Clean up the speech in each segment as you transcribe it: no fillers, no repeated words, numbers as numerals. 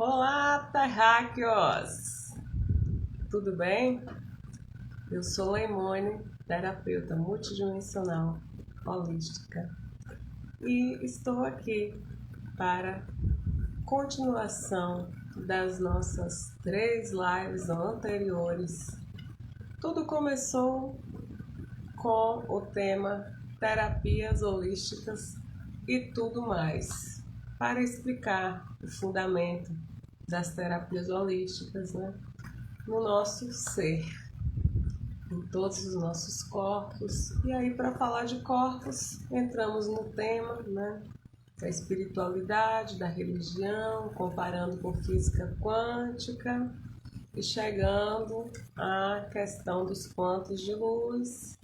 Olá, terráqueos! Tudo bem? Eu sou Leimone, terapeuta multidimensional holística e estou aqui para continuação das nossas 3 lives anteriores. Tudo começou com o tema terapias holísticas e tudo mais, para explicar o fundamento das terapias holísticas, né, no nosso ser, em todos os nossos corpos. E aí, para falar de corpos, entramos no tema, né, da espiritualidade, da religião, comparando com física quântica e chegando à questão dos pontos de luz,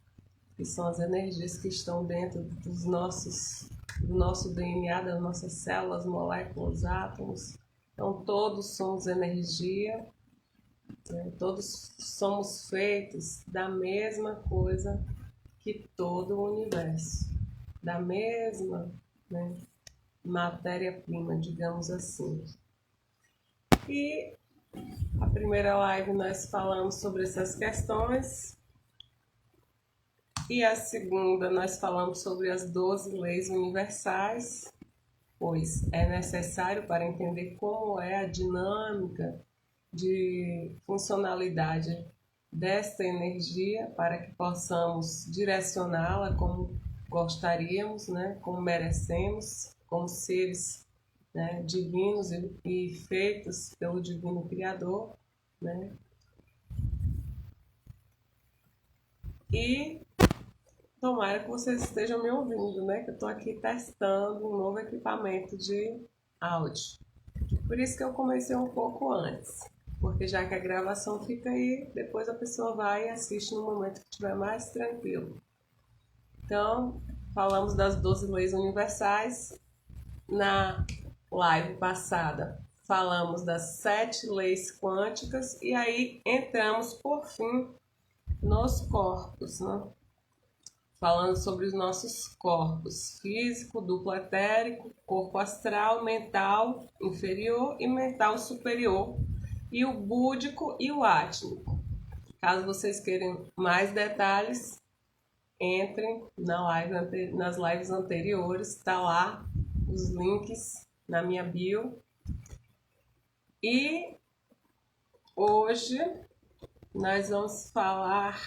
que são as energias que estão dentro do nosso DNA, das nossas células, moléculas, átomos. Então, todos somos energia, né? Todos somos feitos da mesma coisa que todo o universo, da mesma, né, matéria-prima, digamos assim. E a primeira live nós falamos sobre essas questões, e a segunda nós falamos sobre as 12 leis universais, pois é necessário para entender como é a dinâmica de funcionalidade desta energia, para que possamos direcioná-la como gostaríamos, né, como merecemos, como seres, né, divinos e feitos pelo Divino Criador, né? E tomara que vocês estejam me ouvindo, né? Que eu estou aqui testando um novo equipamento de áudio. Por isso que eu comecei um pouco antes, porque já que a gravação fica aí, depois a pessoa vai e assiste no momento que estiver mais tranquilo. Então, falamos das 12 leis universais. Na live passada, falamos das 7 leis quânticas e aí entramos, por fim, nos corpos, né? Falando sobre os nossos corpos: físico, duplo etérico, corpo astral, mental inferior e mental superior, e o búdico e o átmico. Caso vocês queiram mais detalhes, entrem nas lives anteriores, está lá os links na minha bio. E hoje nós vamos falar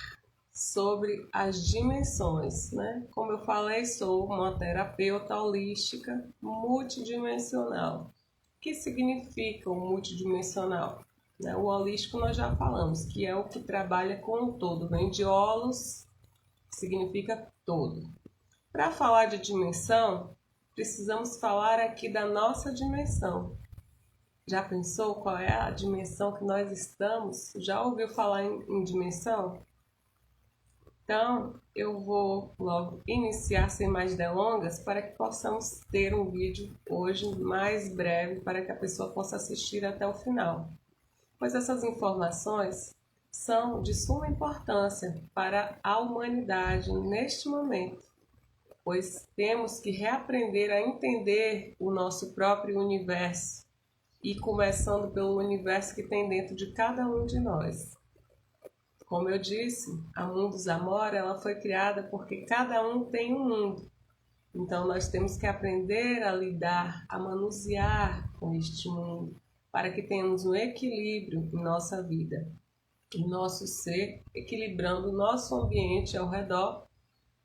sobre as dimensões, né? Como eu falei, sou uma terapeuta holística multidimensional. O que significa o multidimensional? O holístico nós já falamos, que é o que trabalha com o todo, vem de holos, que significa todo. Para falar de dimensão, precisamos falar aqui da nossa dimensão. Já pensou qual é a dimensão que nós estamos? Já ouviu falar em dimensão? Então, eu vou logo iniciar sem mais delongas para que possamos ter um vídeo hoje mais breve para que a pessoa possa assistir até o final. Pois essas informações são de suma importância para a humanidade neste momento, pois temos que reaprender a entender o nosso próprio universo, e começando pelo universo que tem dentro de cada um de nós. Como eu disse, a Mundus Amora, ela foi criada porque cada um tem um mundo. Então nós temos que aprender a lidar, a manusear com este mundo, para que tenhamos um equilíbrio em nossa vida, em nosso ser, equilibrando o nosso ambiente ao redor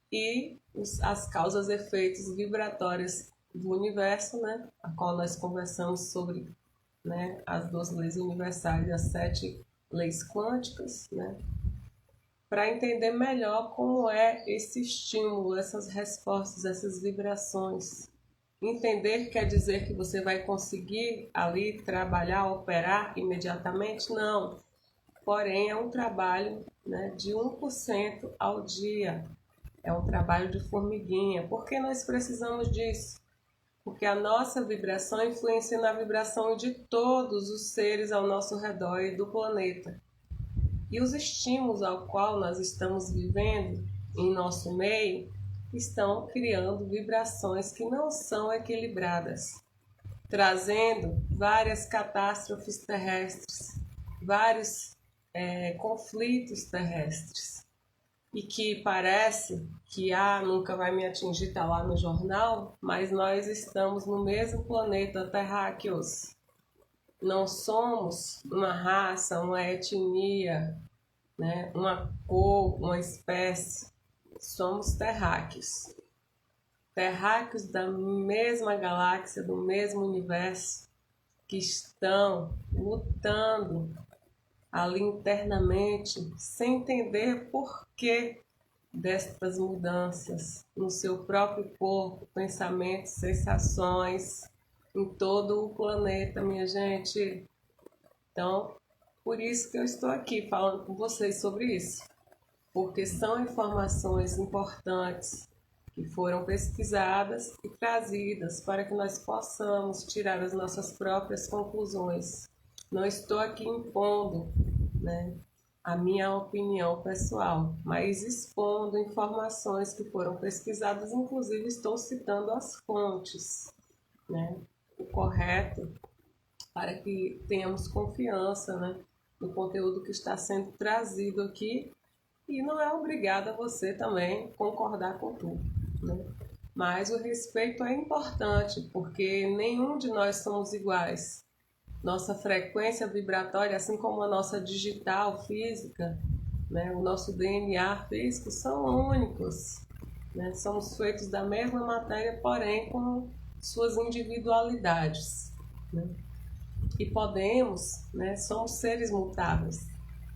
e as causas e efeitos vibratórios do universo, né, a qual nós conversamos sobre, né, as 12 leis universais e as 7 leis quânticas, né, para entender melhor como é esse estímulo, essas respostas, essas vibrações. Entender quer dizer que você vai conseguir ali trabalhar, operar imediatamente? Não. Porém, é um trabalho, né, de 1% ao dia. É um trabalho de formiguinha. Por que nós precisamos disso? Porque a nossa vibração influencia na vibração de todos os seres ao nosso redor e do planeta. E os estímulos ao qual nós estamos vivendo em nosso meio estão criando vibrações que não são equilibradas. trazendo várias catástrofes terrestres, vários conflitos terrestres, e que parece que nunca vai me atingir, tá lá no jornal, mas nós estamos no mesmo planeta terráqueos. Não somos uma raça, uma etnia, né? Uma cor, uma espécie. Somos terráqueos. Terráqueos da mesma galáxia, do mesmo universo, que estão lutando ali internamente, sem entender por que destas mudanças no seu próprio corpo, pensamentos, sensações, em todo o planeta, minha gente. Então, por isso que eu estou aqui falando com vocês sobre isso, porque são informações importantes que foram pesquisadas e trazidas para que nós possamos tirar as nossas próprias conclusões. Não estou aqui impondo, né, a minha opinião pessoal, mas expondo informações que foram pesquisadas, inclusive estou citando as fontes, né, o correto, para que tenhamos confiança, né, no conteúdo que está sendo trazido aqui, e não é obrigado a você também concordar com tudo, né? Mas o respeito é importante, porque nenhum de nós somos iguais. Nossa frequência vibratória, assim como a nossa digital física, né, o nosso DNA físico, são únicos, né? Somos feitos da mesma matéria, porém com suas individualidades, né? E podemos, né, somos seres mutáveis.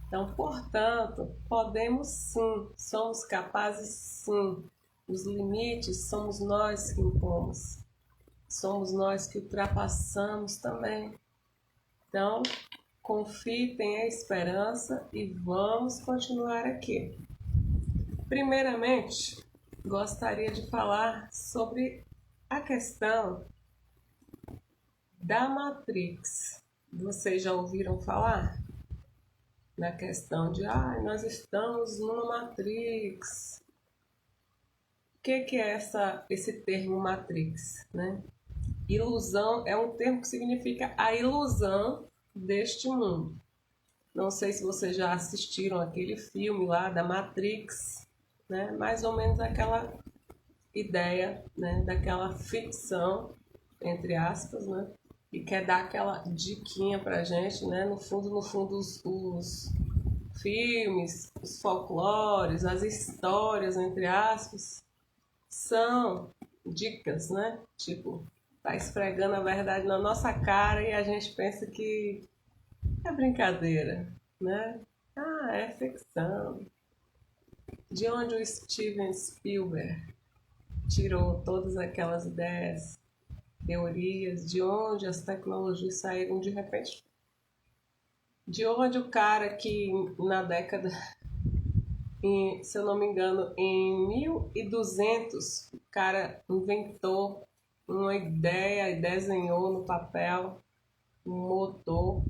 Então, portanto, podemos sim, somos capazes sim. Os limites somos nós que impomos, somos nós que ultrapassamos também. Então, confie, tenha esperança e vamos continuar aqui. Primeiramente, gostaria de falar sobre a questão da Matrix. Vocês já ouviram falar? Na questão de, nós estamos numa Matrix. O que é esse termo Matrix, né? Ilusão é um termo que significa a ilusão deste mundo. Não sei se vocês já assistiram aquele filme lá da Matrix, né? Mais ou menos aquela ideia, né? Daquela ficção, entre aspas, né? E quer dar aquela diquinha pra gente, né? No fundo, os filmes, os folclores, as histórias, entre aspas, são dicas, né? Tipo, tá esfregando a verdade na nossa cara e a gente pensa que é brincadeira, né? É ficção. De onde o Steven Spielberg tirou todas aquelas ideias, teorias, de onde as tecnologias saíram de repente? De onde o cara que na década, se eu não me engano, em 1200, o cara inventou uma ideia e desenhou no papel um motor.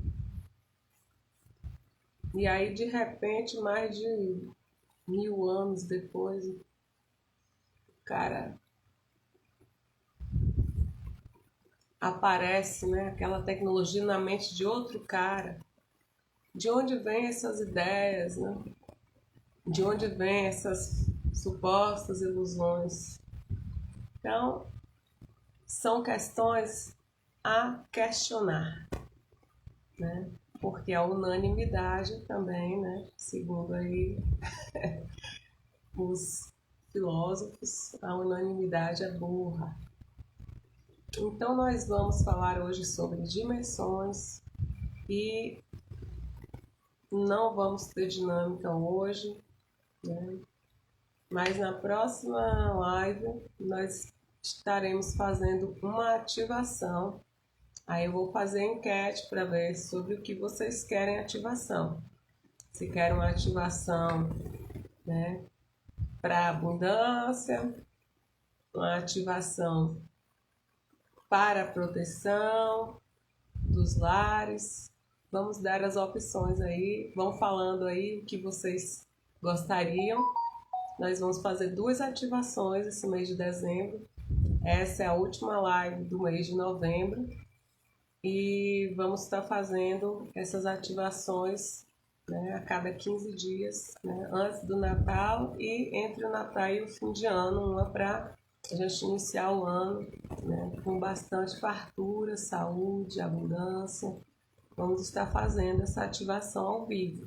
E aí, de repente, mais de 1000 anos depois, o cara aparece, né, aquela tecnologia na mente de outro cara. De onde vêm essas ideias, né? De onde vêm essas supostas ilusões? Então, são questões a questionar, né? Porque a unanimidade também, né, segundo aí os filósofos, a unanimidade é burra. Então nós vamos falar hoje sobre dimensões e não vamos ter dinâmica hoje, né? Mas na próxima live nós estaremos fazendo uma ativação. Aí eu vou fazer enquete para ver sobre o que vocês querem ativação. Se querem uma ativação, né, para abundância, uma ativação para a proteção dos lares. Vamos dar as opções aí, vão falando aí o que vocês gostariam. Nós vamos fazer 2 ativações esse mês de dezembro. Essa é a última live do mês de novembro. e vamos estar fazendo essas ativações, né, a cada 15 dias, né, antes do Natal e entre o Natal e o fim de ano, uma para a gente iniciar o ano, né, com bastante fartura, saúde, abundância. Vamos estar fazendo essa ativação ao vivo.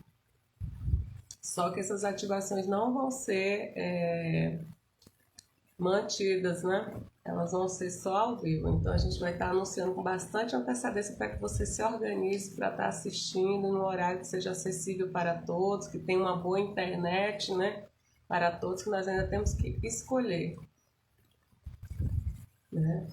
Só que essas ativações não vão ser mantidas, né? Elas vão ser só ao vivo. Então a gente vai estar anunciando com bastante antecedência para que você se organize para estar assistindo no horário que seja acessível para todos, que tenha uma boa internet, né? Para todos, que nós ainda temos que escolher, né,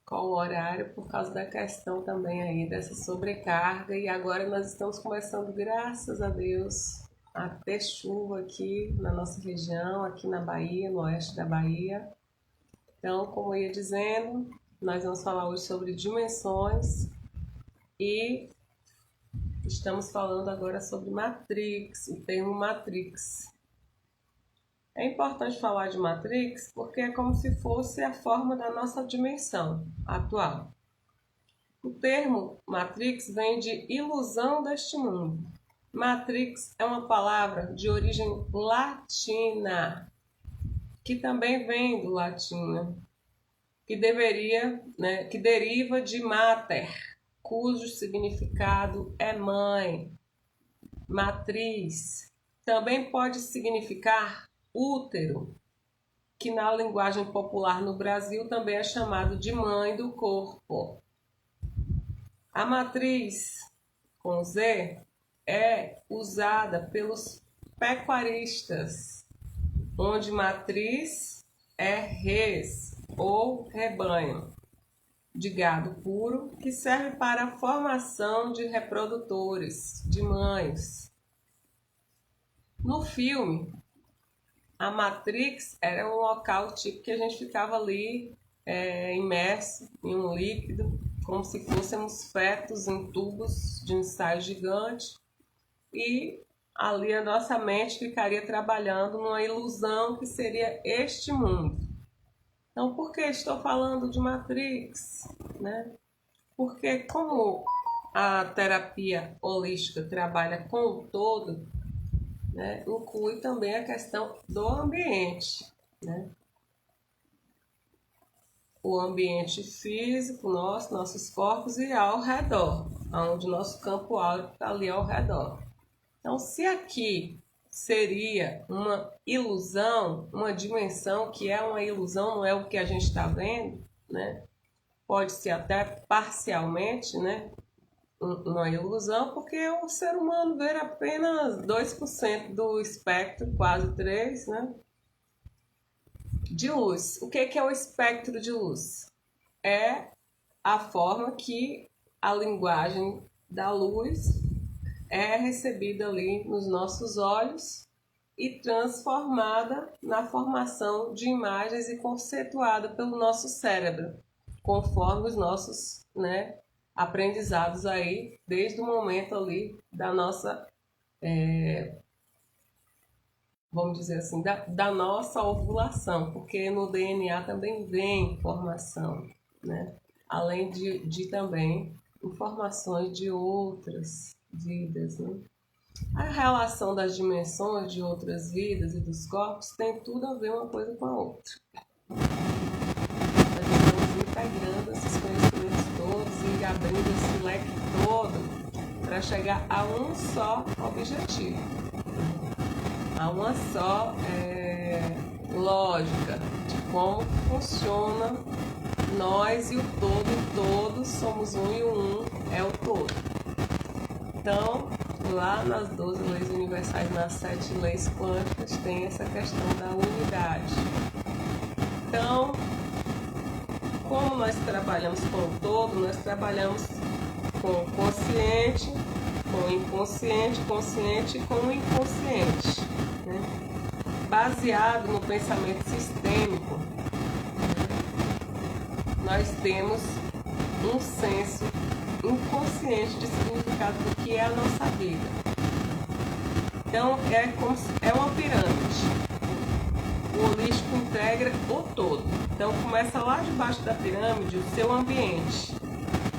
qual o horário, por causa da questão também aí dessa sobrecarga. E agora nós estamos começando, graças a Deus, a ter chuva aqui na nossa região, aqui na Bahia, no oeste da Bahia. Então, como eu ia dizendo, nós vamos falar hoje sobre dimensões e estamos falando agora sobre Matrix, o termo Matrix. É importante falar de Matrix porque é como se fosse a forma da nossa dimensão atual. O termo Matrix vem de ilusão deste mundo. Matrix é uma palavra de origem latina, que também vem do latim, que deriva de mater, cujo significado é mãe. Matriz também pode significar útero, que na linguagem popular no Brasil também é chamado de mãe do corpo. A matriz, com Z, é usada pelos pecuaristas, onde matriz é res ou rebanho de gado puro, que serve para a formação de reprodutores, de mães. No filme, a Matrix era um local tipo que a gente ficava ali imerso em um líquido, como se fôssemos fetos em tubos de ensaio gigante, e ali a nossa mente ficaria trabalhando numa ilusão que seria este mundo. Então, por que estou falando de Matrix, né? Porque como a terapia holística trabalha com o todo, né, inclui também a questão do ambiente, né? O ambiente físico, nossos corpos e ao redor, onde o nosso campo áurico está ali ao redor. Então, se aqui seria uma ilusão, uma dimensão que é uma ilusão, não é o que a gente está vendo, né? Pode ser até parcialmente, né, uma ilusão, porque o ser humano vê apenas 2% do espectro, quase 3%, né, de luz. O que é o espectro de luz? É a forma que a linguagem da luz é recebida ali nos nossos olhos e transformada na formação de imagens e conceituada pelo nosso cérebro, conforme os nossos, né, aprendizados aí, desde o momento ali da nossa, vamos dizer assim, da nossa ovulação, porque no DNA também vem informação, né, além de também informações de outras vidas, né? A relação das dimensões de outras vidas e dos corpos tem tudo a ver uma coisa com a outra. Nós estamos integrando esses conhecimentos todos e abrindo esse leque todo para chegar a um só objetivo, a uma só lógica de como funciona nós e o todo. Todos somos um e o um é o todo. Então, lá nas 12 leis universais, nas 7 leis quânticas, tem essa questão da unidade. Então, como nós trabalhamos com o todo, nós trabalhamos com o consciente, com o inconsciente, consciente e com o inconsciente, né? Baseado no pensamento sistêmico, nós temos um senso inconsciente de significado do que é a nossa vida. Então é uma pirâmide. O holístico integra o todo. Então começa lá debaixo da pirâmide o seu ambiente,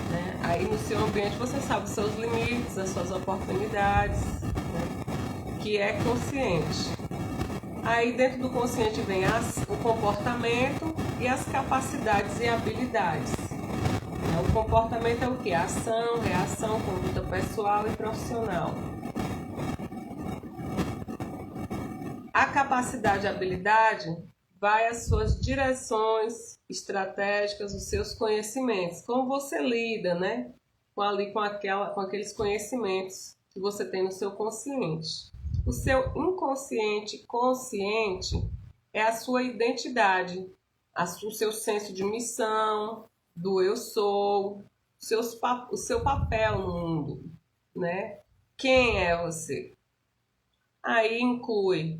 né? Aí no seu ambiente você sabe os seus limites, as suas oportunidades, né? Que é consciente. Aí dentro do consciente vem o comportamento e as capacidades e habilidades. O comportamento é o que? Ação, reação, conduta pessoal e profissional. A capacidade e habilidade vai às suas direções estratégicas, os seus conhecimentos. Como você lida, né? Com aqueles conhecimentos que você tem no seu consciente. O seu inconsciente consciente é a sua identidade, o seu senso de missão, do eu sou, o seu papel no mundo, né? Quem é você? Aí inclui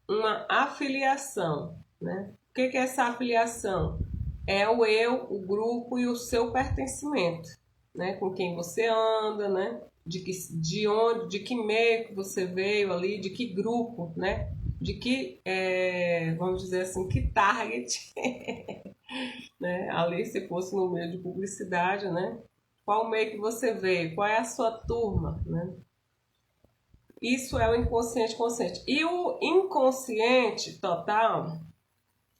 uma afiliação, né? O que é essa afiliação? É o eu, o grupo e o seu pertencimento, né? Com quem você anda, né? De onde, de que meio que você veio ali, de que grupo, né? De que, vamos dizer assim, que target, né? Ali se fosse no meio de publicidade, né? Qual meio que você veio, qual é a sua turma, né? Isso é o inconsciente consciente. E o inconsciente total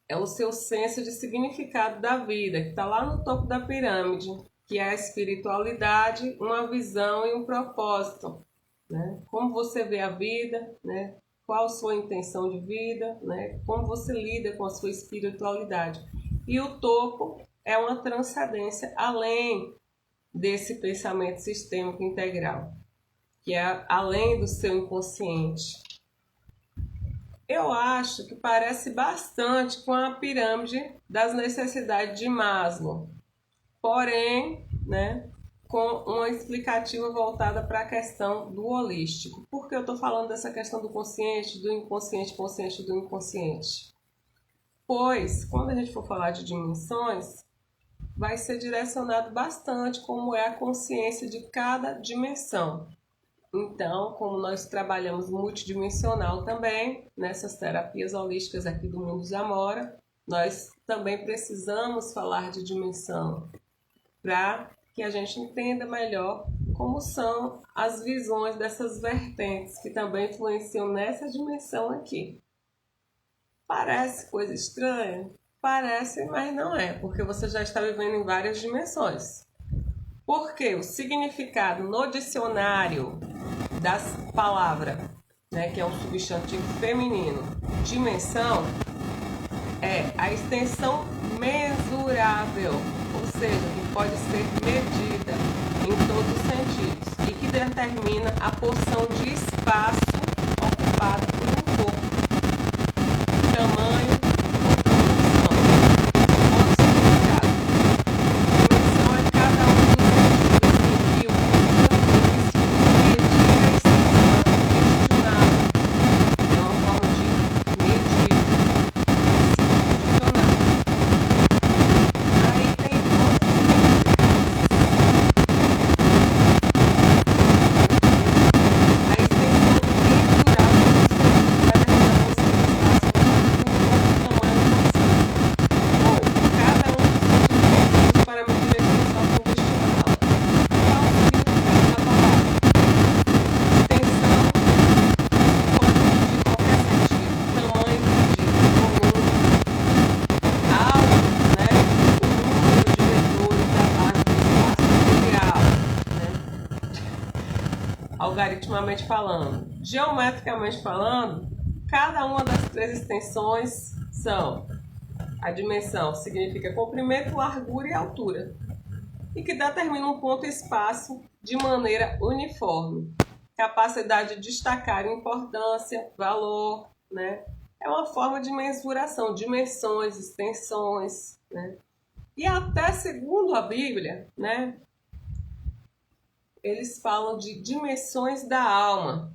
é o seu senso de significado da vida, que está lá no topo da pirâmide, que é a espiritualidade, uma visão e um propósito, né? Como você vê a vida, né? Qual a sua intenção de vida, né? Como você lida com a sua espiritualidade. E o topo é uma transcendência além desse pensamento sistêmico integral, que é além do seu inconsciente. Eu acho que parece bastante com a pirâmide das necessidades de Maslow, porém, né, com uma explicativa voltada para a questão do holístico. Por que eu estou falando dessa questão do consciente, do inconsciente, consciente do inconsciente? Pois, quando a gente for falar de dimensões, vai ser direcionado bastante como é a consciência de cada dimensão. Então, como nós trabalhamos multidimensional também, nessas terapias holísticas aqui do Mundo Zamora, nós também precisamos falar de dimensão para que a gente entenda melhor como são as visões dessas vertentes que também influenciam nessa dimensão aqui. Parece coisa estranha? Parece, mas não é, porque você já está vivendo em várias dimensões. Porque o significado no dicionário das palavras, né, que é um substantivo feminino, dimensão, é a extensão mensurável, ou seja, que pode ser medida em todos os sentidos e que determina a porção de espaço ocupada por um corpo, tamanho ou proporção. Outro significado. Dimensão é cada um dos sentidos em que o mundo medir a extensão gestionada. É uma forma de medir dimensional. Aí tem outros significados. A extensão mensurável do seu vai determinar o seu espaço ocupada por um corpo, tamanho ou proporção. Ou cada um dos sentidos para medir a extensão congestionada. Qual o significado da palavra? Extensão pode medir qualquer sentido, tamanho medir volume, alto, né? O número de vetores da base do espaço material, né? Algoritmicamente falando. Geometricamente falando, cada uma das três extensões são: a dimensão significa comprimento, largura e altura, e que determina um ponto e espaço de maneira uniforme. Capacidade de destacar importância, valor, né? É uma forma de mensuração, dimensões, extensões, né? E até segundo a Bíblia, né? Eles falam de dimensões da alma.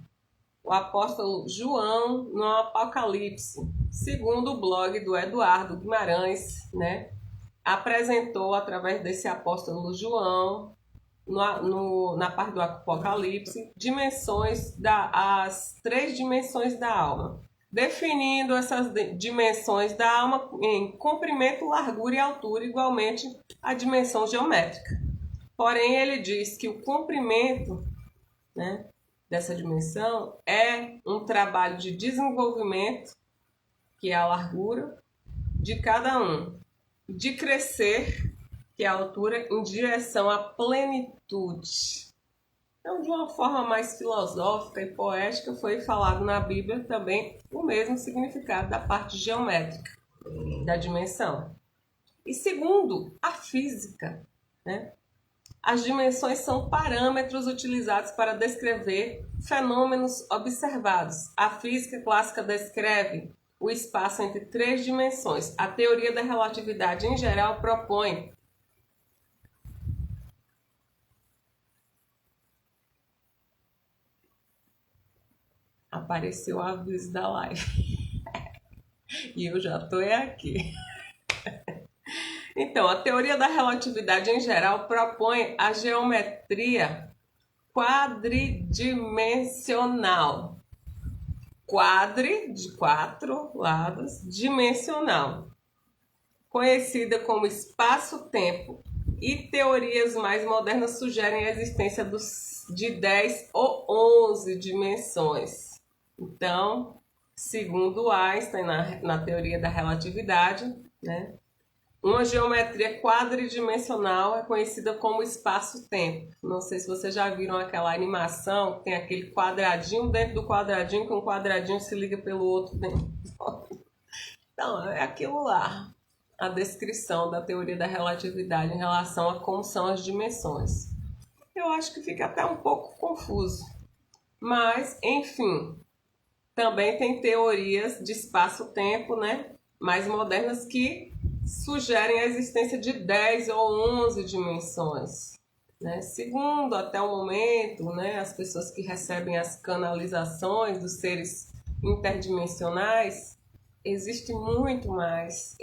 O apóstolo João, no Apocalipse, segundo o blog do Eduardo Guimarães, né, apresentou através desse apóstolo João, na parte do Apocalipse, as três dimensões da alma, definindo essas dimensões da alma em comprimento, largura e altura, igualmente a dimensão geométrica. Porém, ele diz que o comprimento, né, dessa dimensão é um trabalho de desenvolvimento, que é a largura, de cada um, de crescer, que é a altura, em direção à plenitude. Então, de uma forma mais filosófica e poética, foi falado na Bíblia também o mesmo significado da parte geométrica da dimensão. E segundo a física, né, as dimensões são parâmetros utilizados para descrever fenômenos observados. A física clássica descreve o espaço entre três dimensões. A teoria da relatividade, em geral, propõe apareceu o aviso da live e eu já estou aqui. Então, a teoria da relatividade em geral propõe a geometria quadridimensional. Quadri, de 4 lados, dimensional, conhecida como espaço-tempo, e teorias mais modernas sugerem a existência de 10 ou 11 dimensões. Então, segundo Einstein, na teoria da relatividade, né, uma geometria quadridimensional é conhecida como espaço-tempo. Não sei se vocês já viram aquela animação, tem aquele quadradinho dentro do quadradinho, que um quadradinho se liga pelo outro dentro. Então, é aquilo lá, a descrição da teoria da relatividade em relação a como são as dimensões. Eu acho que fica até um pouco confuso. Mas, enfim, também tem teorias de espaço-tempo, né, mais modernas que sugerem a existência de 10 ou 11 dimensões. Né? Segundo, até o momento, né, as pessoas que recebem as canalizações dos seres interdimensionais, existem muito mais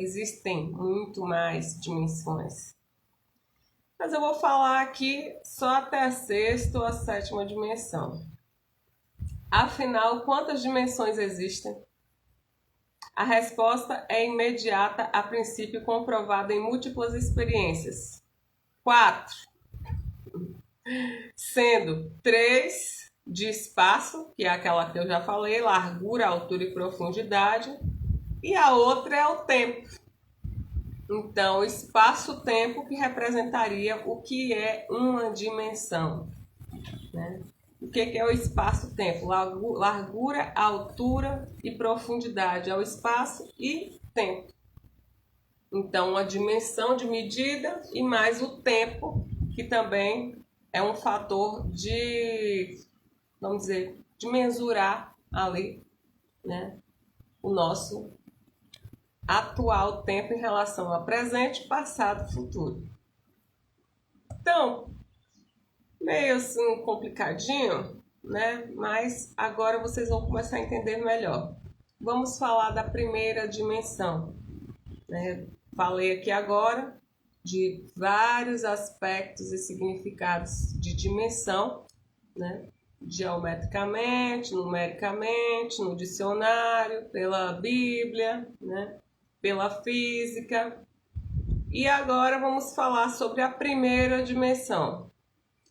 dimensões. Mas eu vou falar aqui só até a sexta ou a sétima dimensão. Afinal, quantas dimensões existem? A resposta é imediata, a princípio comprovada em múltiplas experiências. 4. Sendo 3 de espaço, que é aquela que eu já falei, largura, altura e profundidade, e a outra é o tempo. Então, o espaço-tempo que representaria o que é uma dimensão, né? O que é o espaço-tempo? Largura, altura e profundidade é o espaço e tempo. Então, uma dimensão de medida e mais o tempo, que também é um fator de, vamos dizer, de mensurar ali, né, o nosso atual tempo em relação ao presente, passado e futuro. Então, meio assim complicadinho, né? Mas agora vocês vão começar a entender melhor. Vamos falar da primeira dimensão, né? Falei aqui agora de vários aspectos e significados de dimensão, né? Geometricamente, numericamente, no dicionário, pela Bíblia, né? Pela física. E agora vamos falar sobre a primeira dimensão.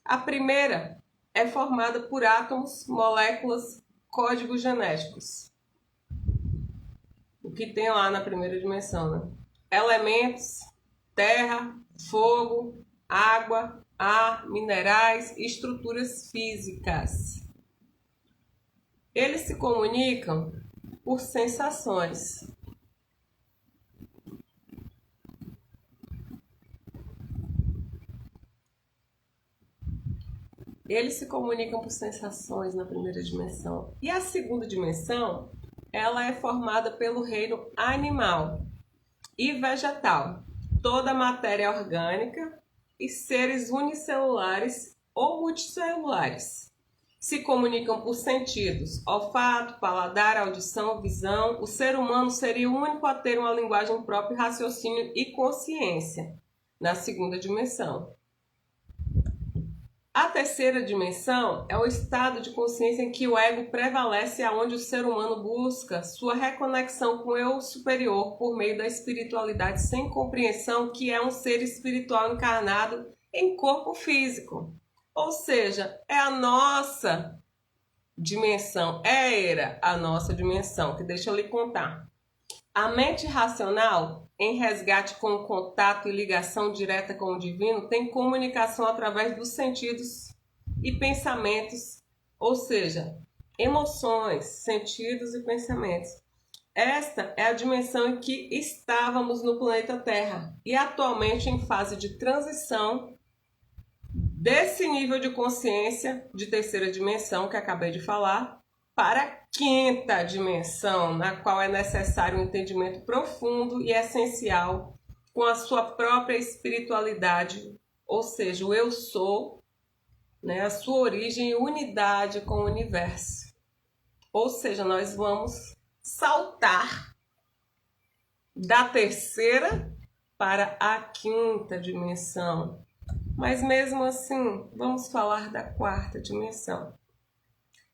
A primeira é formada por átomos, moléculas, códigos genéticos. O que tem lá na primeira dimensão, né? Elementos, terra, fogo, água, ar, minerais e estruturas físicas. Eles se comunicam por sensações. Eles se comunicam por sensações na primeira dimensão. E a segunda dimensão, ela é formada pelo reino animal e vegetal. Toda matéria orgânica e seres unicelulares ou multicelulares se comunicam por sentidos, olfato, paladar, audição, visão. O ser humano seria o único a ter uma linguagem própria, raciocínio e consciência na segunda dimensão. A terceira dimensão é o estado de consciência em que o ego prevalece, aonde o ser humano busca sua reconexão com o eu superior por meio da espiritualidade sem compreensão, que é um ser espiritual encarnado em corpo físico. Ou seja, é a nossa dimensão, era a nossa dimensão, que deixa eu lhe contar. A mente racional, em resgate com o contato e ligação direta com o divino, tem comunicação através dos sentidos e pensamentos, ou seja, emoções, sentidos e pensamentos. Esta é a dimensão em que estávamos no planeta Terra e atualmente em fase de transição desse nível de consciência de terceira dimensão que acabei de falar para a quinta dimensão, na qual é necessário um entendimento profundo e essencial com a sua própria espiritualidade, ou seja, o eu sou, né, a sua origem e unidade com o universo. Ou seja, nós vamos saltar da terceira para a quinta dimensão. Mas mesmo assim, vamos falar da quarta dimensão.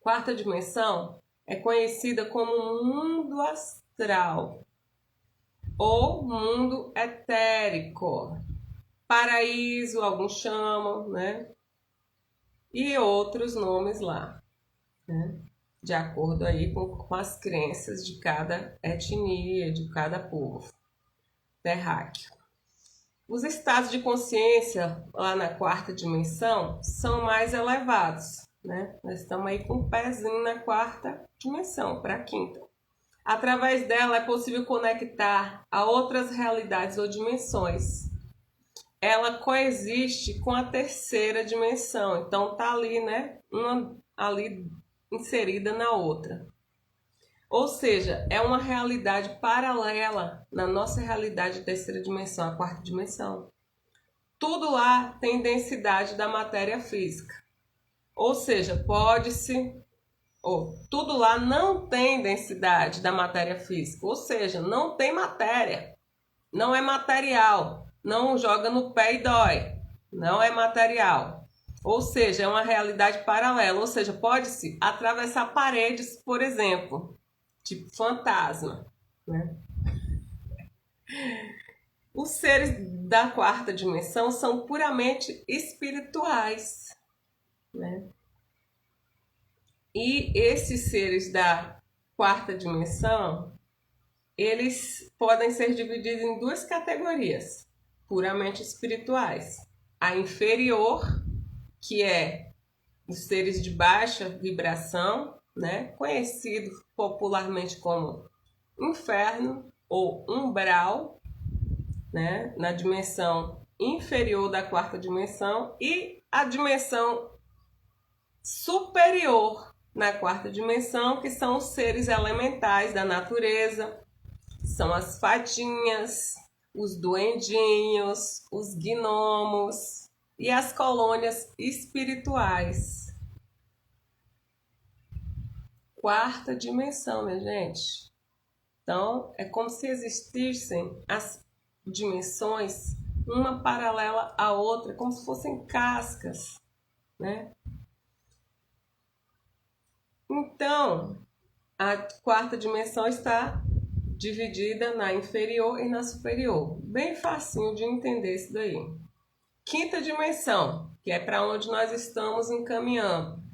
Quarta dimensão é conhecida como mundo astral ou mundo etérico. Paraíso, alguns chamam, né? E outros nomes lá, né? De acordo aí com as crenças de cada etnia, de cada povo terráqueo. Os estados de consciência lá na quarta dimensão são mais elevados, né? Nós estamos aí com um pezinho na quarta dimensão, para a quinta. Através dela é possível conectar a outras realidades ou dimensões. Ela coexiste com a terceira dimensão, então tá ali, né? Uma ali inserida na outra. Ou seja, é uma realidade paralela na nossa realidade de terceira dimensão, a quarta dimensão. Tudo lá tem densidade da matéria física. Ou seja, tudo lá não tem densidade da matéria física. Ou seja, não tem matéria. Não é material. Não joga no pé e dói. Não é material. Ou seja, é uma realidade paralela. Ou seja, pode-se atravessar paredes, por exemplo. Tipo fantasma, né? Os seres da quarta dimensão são puramente espirituais, né? E esses seres da quarta dimensão, eles podem ser divididos em duas categorias, puramente espirituais. A inferior, que é os seres de baixa vibração, né? Conhecido popularmente como inferno ou umbral, né? Na dimensão inferior da quarta dimensão, e a dimensão superior na quarta dimensão, que são os seres elementais da natureza, são as fadinhas, os duendinhos, os gnomos e as colônias espirituais. Quarta dimensão, minha gente. Então, é como se existissem as dimensões, uma paralela à outra, como se fossem cascas, né? Então, a quarta dimensão está dividida na inferior e na superior. Bem facinho de entender isso daí. Quinta dimensão, que é para onde nós estamos encaminhando.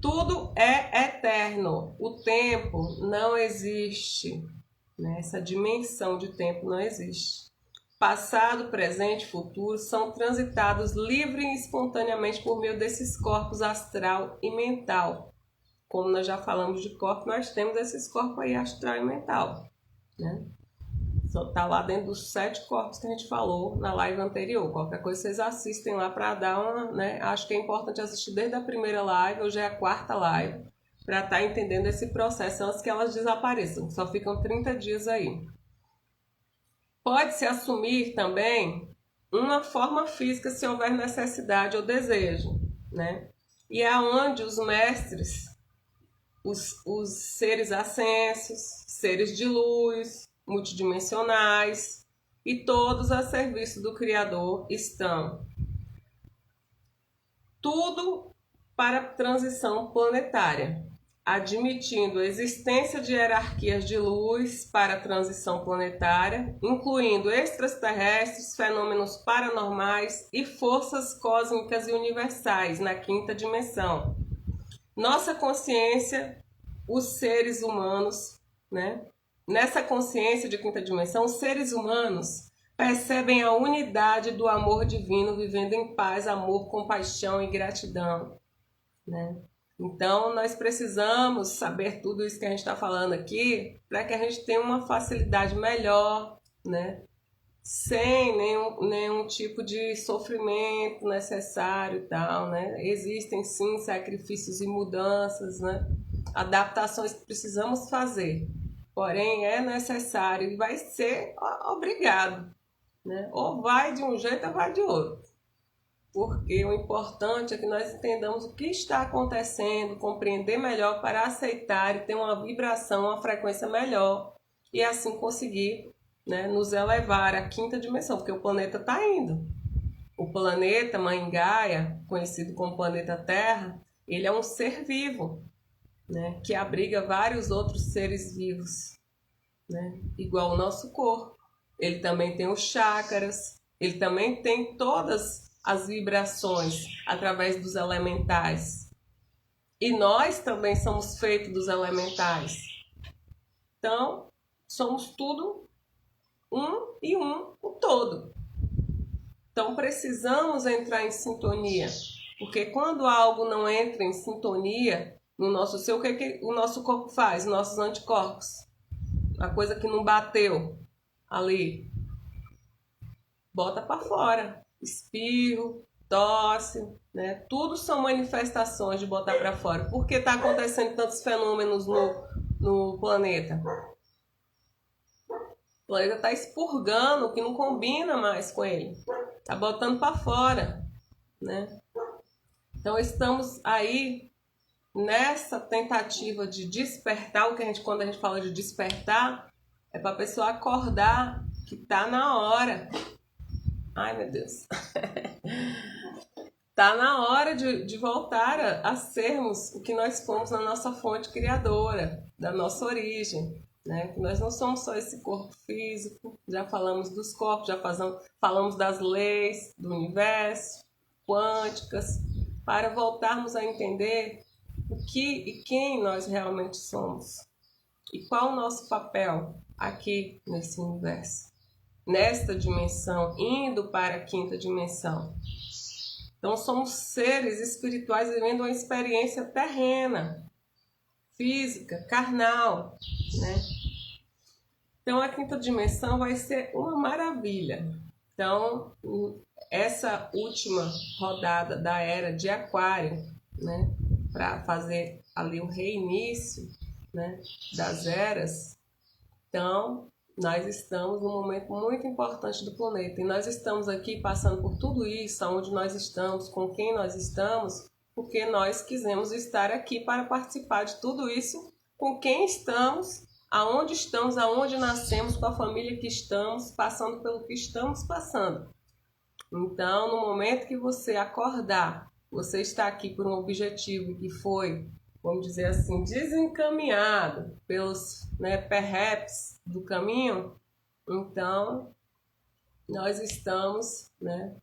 Tudo é eterno. O tempo não existe. Né? Essa dimensão de tempo não existe. Passado, presente e futuro são transitados livre e espontaneamente por meio desses corpos astral e mental. Como nós já falamos de corpo, nós temos esses corpos aí astral e mental. Né? Só tá lá dentro dos 7 corpos que a gente falou na live anterior. Qualquer coisa vocês assistem lá para dar uma, né? Acho que é importante assistir desde a primeira live, hoje é a quarta live, para estar entendendo esse processo antes que elas desapareçam. Só ficam 30 dias aí. Pode-se assumir também uma forma física se houver necessidade ou desejo, né? E é onde os mestres, os seres ascensos, seres de luz, multidimensionais e todos a serviço do Criador estão. Tudo para a transição planetária. admitindo a existência de hierarquias de luz para a transição planetária, incluindo extraterrestres, fenômenos paranormais e forças cósmicas e universais na quinta dimensão. Nossa consciência, os seres humanos, né? Nessa consciência de quinta dimensão, os seres humanos percebem a unidade do amor divino, vivendo em paz, amor, compaixão e gratidão, né? Então, nós precisamos saber tudo isso que a gente está falando aqui para que a gente tenha uma facilidade melhor, né? Sem nenhum tipo de sofrimento necessário e tal, né? Existem sim sacrifícios e mudanças, né? Adaptações que precisamos fazer, porém é necessário e vai ser obrigado, né? Ou vai de um jeito ou vai de outro. Porque o importante é que nós entendamos o que está acontecendo, compreender melhor para aceitar e ter uma vibração, uma frequência melhor e assim conseguir, né, nos elevar à quinta dimensão, porque o planeta está indo. O planeta Mãe Gaia, conhecido como planeta Terra, ele é um ser vivo, né, que abriga vários outros seres vivos, né, igual o nosso corpo. Ele também tem os chakras, ele também tem todas as vibrações através dos elementais. E nós também somos feitos dos elementais. Então, somos tudo um e um, o todo. Então, precisamos entrar em sintonia. Porque quando algo não entra em sintonia no nosso ser, o que o nosso corpo faz? Nossos anticorpos. A coisa que não bateu ali, bota para fora. Espirro, tosse, né? Tudo são manifestações de botar para fora. Por que está acontecendo tantos fenômenos no planeta? O planeta está expurgando o que não combina mais com ele. Está botando para fora, né? Então estamos aí nessa tentativa de despertar. O que quando a gente fala de despertar, é para a pessoa acordar que está na hora. Ai, meu Deus. Tá na hora de voltar a sermos o que nós fomos na nossa fonte criadora, da nossa origem, né? Que nós não somos só esse corpo físico, já falamos dos corpos, já falamos das leis do universo, quânticas, para voltarmos a entender o que e quem nós realmente somos e qual o nosso papel aqui nesse universo, nesta dimensão, indo para a quinta dimensão. Então, somos seres espirituais vivendo uma experiência terrena, física, carnal, né? Então, a quinta dimensão vai ser uma maravilha. Então, essa última rodada da era de Aquário, né, para fazer ali o reinício, né, das eras, então, nós estamos num momento muito importante do planeta e nós estamos aqui passando por tudo isso, aonde nós estamos, com quem nós estamos, porque nós quisemos estar aqui para participar de tudo isso, com quem estamos, aonde nascemos, com a família que estamos, passando pelo que estamos passando. Então, no momento que você acordar, você está aqui por um objetivo que foi, vamos dizer assim, desencaminhado pelos, né, perhaps do caminho, então nós estamos, né,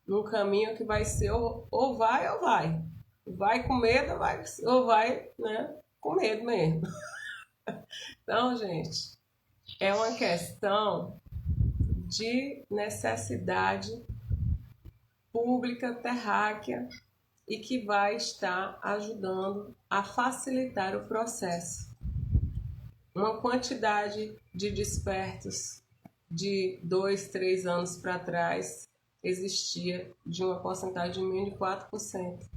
num caminho que vai ser ou vai ou vai. Vai com medo ou vai, né, com medo mesmo. Então, gente, é uma questão de necessidade pública terráquea e que vai estar ajudando a facilitar o processo. Uma quantidade de despertos de 2, 3 anos para trás existia de uma porcentagem de menos de 4%.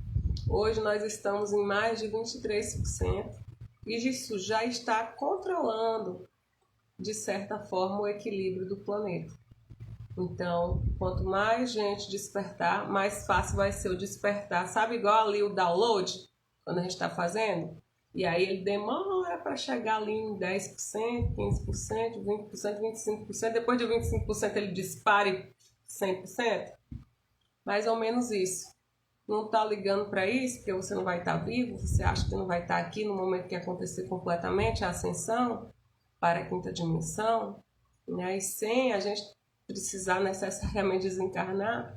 Hoje nós estamos em mais de 23% e isso já está controlando, de certa forma, o equilíbrio do planeta. Então, quanto mais gente despertar, mais fácil vai ser o despertar. Sabe igual ali o download, quando a gente está fazendo? E aí ele demora para chegar ali em 10%, 15%, 20%, 25%. Depois de 25% ele dispare 100%. Mais ou menos isso. não está ligando para isso, porque você não vai estar vivo, você acha que não vai estar aqui no momento que acontecer completamente a ascensão para a quinta dimensão, né? E sem a gente precisar necessariamente desencarnar.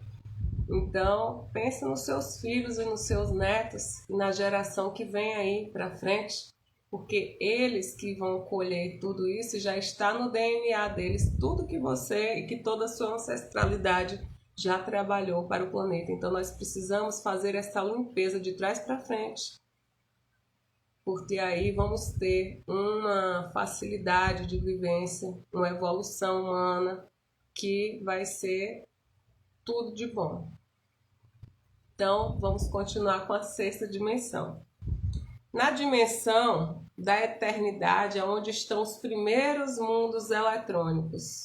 Então, pense nos seus filhos e nos seus netos, e na geração que vem aí para frente, porque eles que vão colher tudo isso, já está no DNA deles, tudo que você e que toda a sua ancestralidade já trabalhou para o planeta. Então, nós precisamos fazer essa limpeza de trás para frente, porque aí vamos ter uma facilidade de vivência, uma evolução humana que vai ser tudo de bom. Então, vamos continuar com a sexta dimensão. Na dimensão da eternidade, é onde estão os primeiros mundos eletrônicos.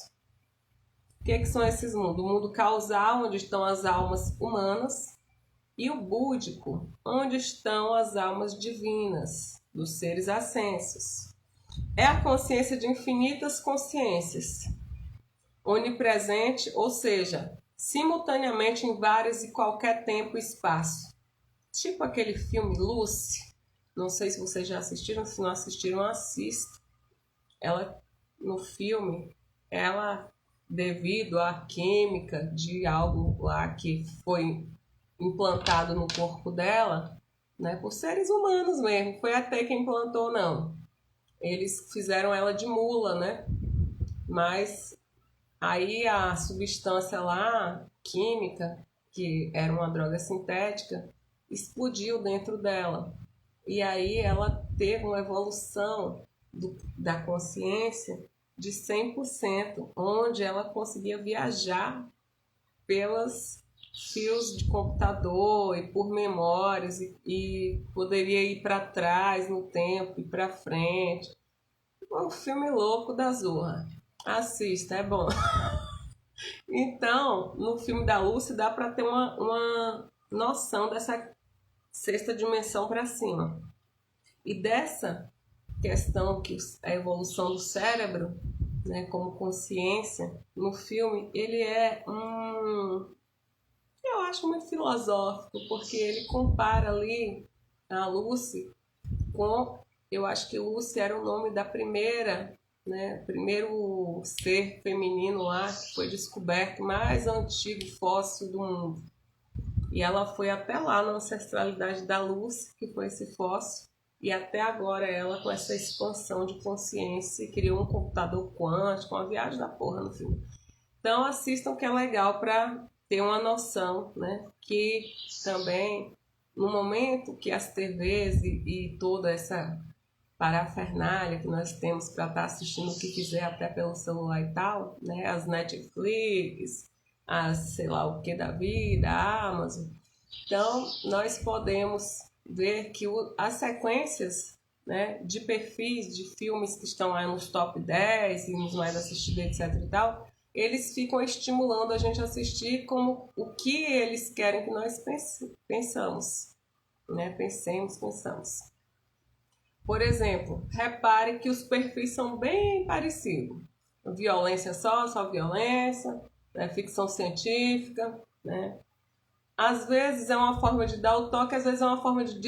O que são esses mundos? O mundo causal, onde estão as almas humanas, e o búdico, onde estão as almas divinas, dos seres ascensos. É a consciência de infinitas consciências, onipresente, ou seja, simultaneamente em vários e qualquer tempo e espaço. Tipo aquele filme Lucy, não sei se vocês já assistiram, se não assistiram, assistam. Ela, no filme, ela, devido à química de algo lá que foi implantado no corpo dela, né, por seres humanos mesmo, foi até quem implantou, não. Eles fizeram ela de mula, né? Mas aí a substância lá, química, que era uma droga sintética, explodiu dentro dela. E aí ela teve uma evolução da consciência de 100%, onde ela conseguia viajar pelos fios de computador e por memórias e poderia ir para trás no tempo e para frente. Um filme louco da Zorra. Assista, é bom. Então, no filme da Lucy dá para ter uma noção dessa sexta dimensão para cima. E dessa questão que a evolução do cérebro, né, como consciência, no filme, ele é eu acho muito filosófico, porque ele compara ali a Lucy com, eu acho que Lucy era o nome da primeira, né, primeiro ser feminino lá que foi descoberto, mais antigo fóssil do mundo. E ela foi até lá na ancestralidade da Lucy, que foi esse fóssil, e até agora ela com essa expansão de consciência criou um computador quântico, uma viagem da porra no filme. Então assistam, que é legal para ter uma noção, né? Que também no momento que as TVs e toda essa parafernália que nós temos para estar assistindo o que quiser até pelo celular e tal, né? As Netflix, as sei lá o que da vida, a Amazon. Então nós podemos ver que as sequências, né, de perfis de filmes que estão aí nos top 10 e nos mais assistidos, etc e tal, eles ficam estimulando a gente a assistir como o que eles querem que nós pensamos, né? Pensamos. Por exemplo, repare que os perfis são bem parecidos. Violência só violência, né? Ficção científica, né? Às vezes é uma forma de dar o toque, às vezes é uma forma de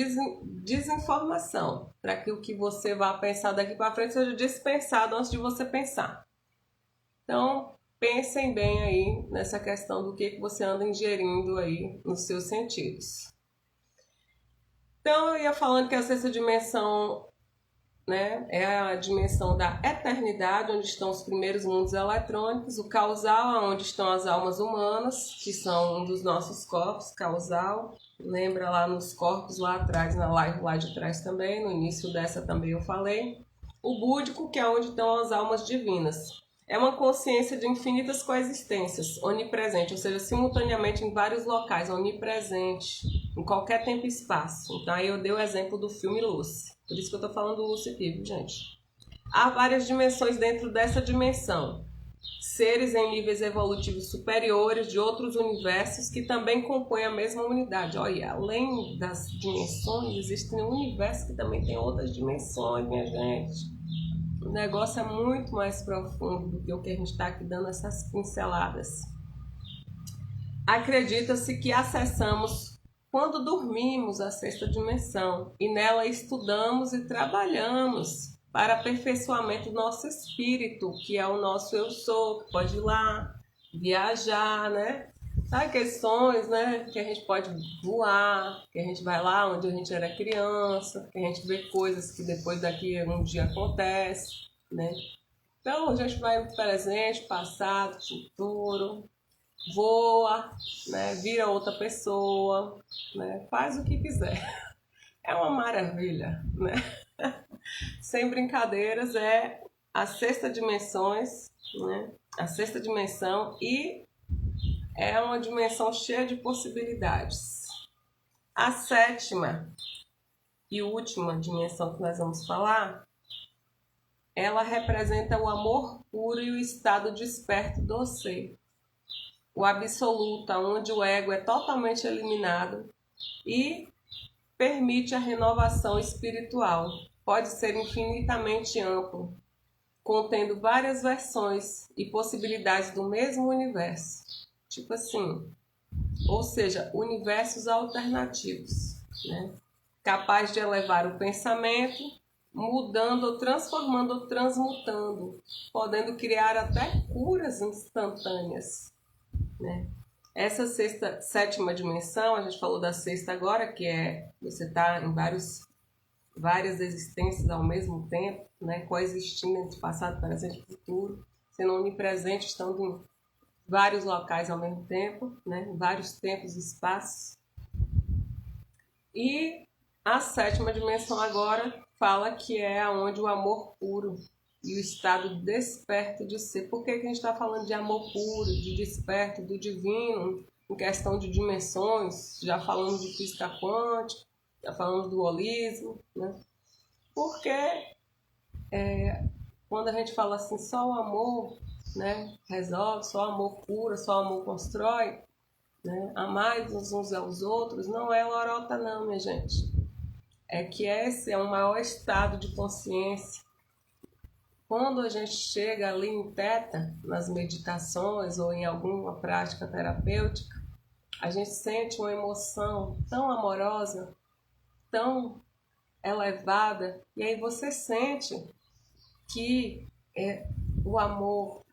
desinformação, para que o que você vá pensar daqui para frente seja dispensado antes de você pensar. Então, pensem bem aí nessa questão do que você anda ingerindo aí nos seus sentidos. Então, eu ia falando que a sexta dimensão, né, é a dimensão da eternidade, onde estão os primeiros mundos eletrônicos, o causal, onde estão as almas humanas, que são um dos nossos corpos, causal. Lembra lá nos corpos lá atrás, na live lá de trás também, no início dessa também eu falei. O búdico, que é onde estão as almas divinas. É uma consciência de infinitas coexistências, onipresente, ou seja, simultaneamente em vários locais, onipresente, em qualquer tempo e espaço. Então aí eu dei o exemplo do filme Lucy, por isso que eu estou falando do Lucy aqui, viu, gente? Há várias dimensões dentro dessa dimensão, seres em níveis evolutivos superiores de outros universos que também compõem a mesma unidade. Olha, além das dimensões, existe um universo que também tem outras dimensões, minha gente. O negócio é muito mais profundo do que o que a gente está aqui dando essas pinceladas. Acredita-se que acessamos quando dormimos a sexta dimensão e nela estudamos e trabalhamos para aperfeiçoamento do nosso espírito, que é o nosso eu sou, que pode ir lá, viajar, né? Sabe aqueles sonhos, né? Que a gente pode voar, que a gente vai lá onde a gente era criança, que a gente vê coisas que depois daqui um dia acontece, né? Então a gente vai no presente, passado, futuro, voa, né? Vira outra pessoa, né? Faz o que quiser. É uma maravilha, né? Sem brincadeiras, é a sexta dimensões, né? A sexta dimensão e é uma dimensão cheia de possibilidades. A sétima e última dimensão que nós vamos falar, ela representa o amor puro e o estado desperto do ser. O absoluto, onde o ego é totalmente eliminado e permite a renovação espiritual. Pode ser infinitamente amplo, contendo várias versões e possibilidades do mesmo universo. Tipo assim, ou seja, universos alternativos, né? Capaz de elevar o pensamento, mudando ou transformando ou transmutando, podendo criar até curas instantâneas, né? Essa sétima dimensão, a gente falou da sexta agora, que é você está em várias existências ao mesmo tempo, né? Coexistindo entre passado, presente e futuro, sendo onipresente, estando em vários locais ao mesmo tempo, né? Vários tempos e espaços. E a sétima dimensão agora fala que é onde o amor puro e o estado desperto de ser. Por que a gente está falando de amor puro, de desperto, do divino, em questão de dimensões? Já falamos de física quântica, já falamos do holismo, né? Porque quando a gente fala assim, só o amor, né, resolve, só o amor cura, só o amor constrói, né? Amar uns aos outros não é lorota não, minha gente. É que esse é o maior estado de consciência. Quando a gente chega ali em teta, nas meditações ou em alguma prática terapêutica, a gente sente uma emoção tão amorosa, tão elevada, e aí você sente que o amor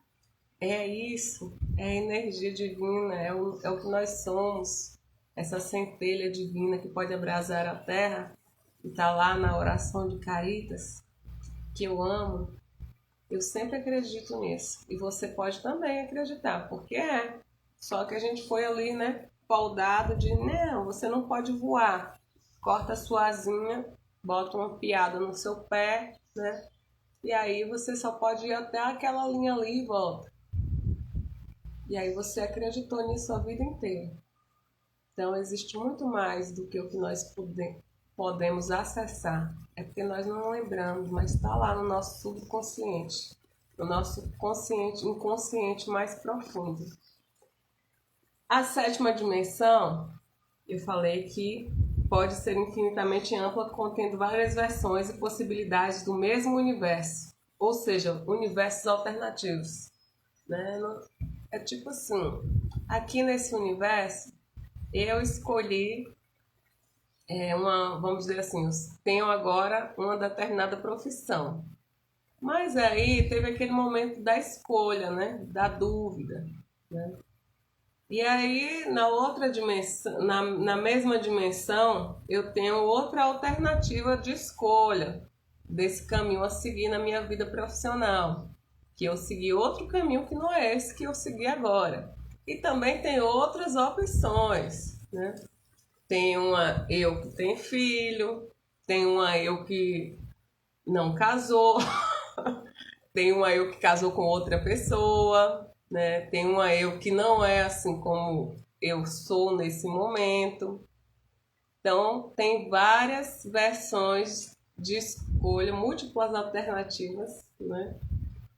é isso, é a energia divina, é o que nós somos, essa centelha divina que pode abrasar a terra, e está lá na oração de Caritas, que eu amo. Eu sempre acredito nisso. E você pode também acreditar, porque é. Só que a gente foi ali, né, paudado de, não, você não pode voar. Corta a sua asinha, bota uma piada no seu pé, né? E aí você só pode ir até aquela linha ali e volta. E aí você acreditou nisso a vida inteira. Então existe muito mais do que o que nós podemos acessar. É porque nós não lembramos, mas está lá no nosso subconsciente, no nosso consciente, inconsciente mais profundo. A sétima dimensão, eu falei que pode ser infinitamente ampla, contendo várias versões e possibilidades do mesmo universo, ou seja, universos alternativos, né? É tipo assim, aqui nesse universo, eu escolhi vamos dizer assim, eu tenho agora uma determinada profissão. Mas aí teve aquele momento da escolha, né? Da dúvida, né? E aí, na outra dimensão, na mesma dimensão, eu tenho outra alternativa de escolha desse caminho a seguir na minha vida profissional. Que eu segui outro caminho que não é esse que eu segui agora. E também tem outras opções, né? Tem uma eu que tem filho, tem uma eu que não casou, tem uma eu que casou com outra pessoa, né? Tem uma eu que não é assim como eu sou nesse momento. Então, tem várias versões de escolha, múltiplas alternativas, né?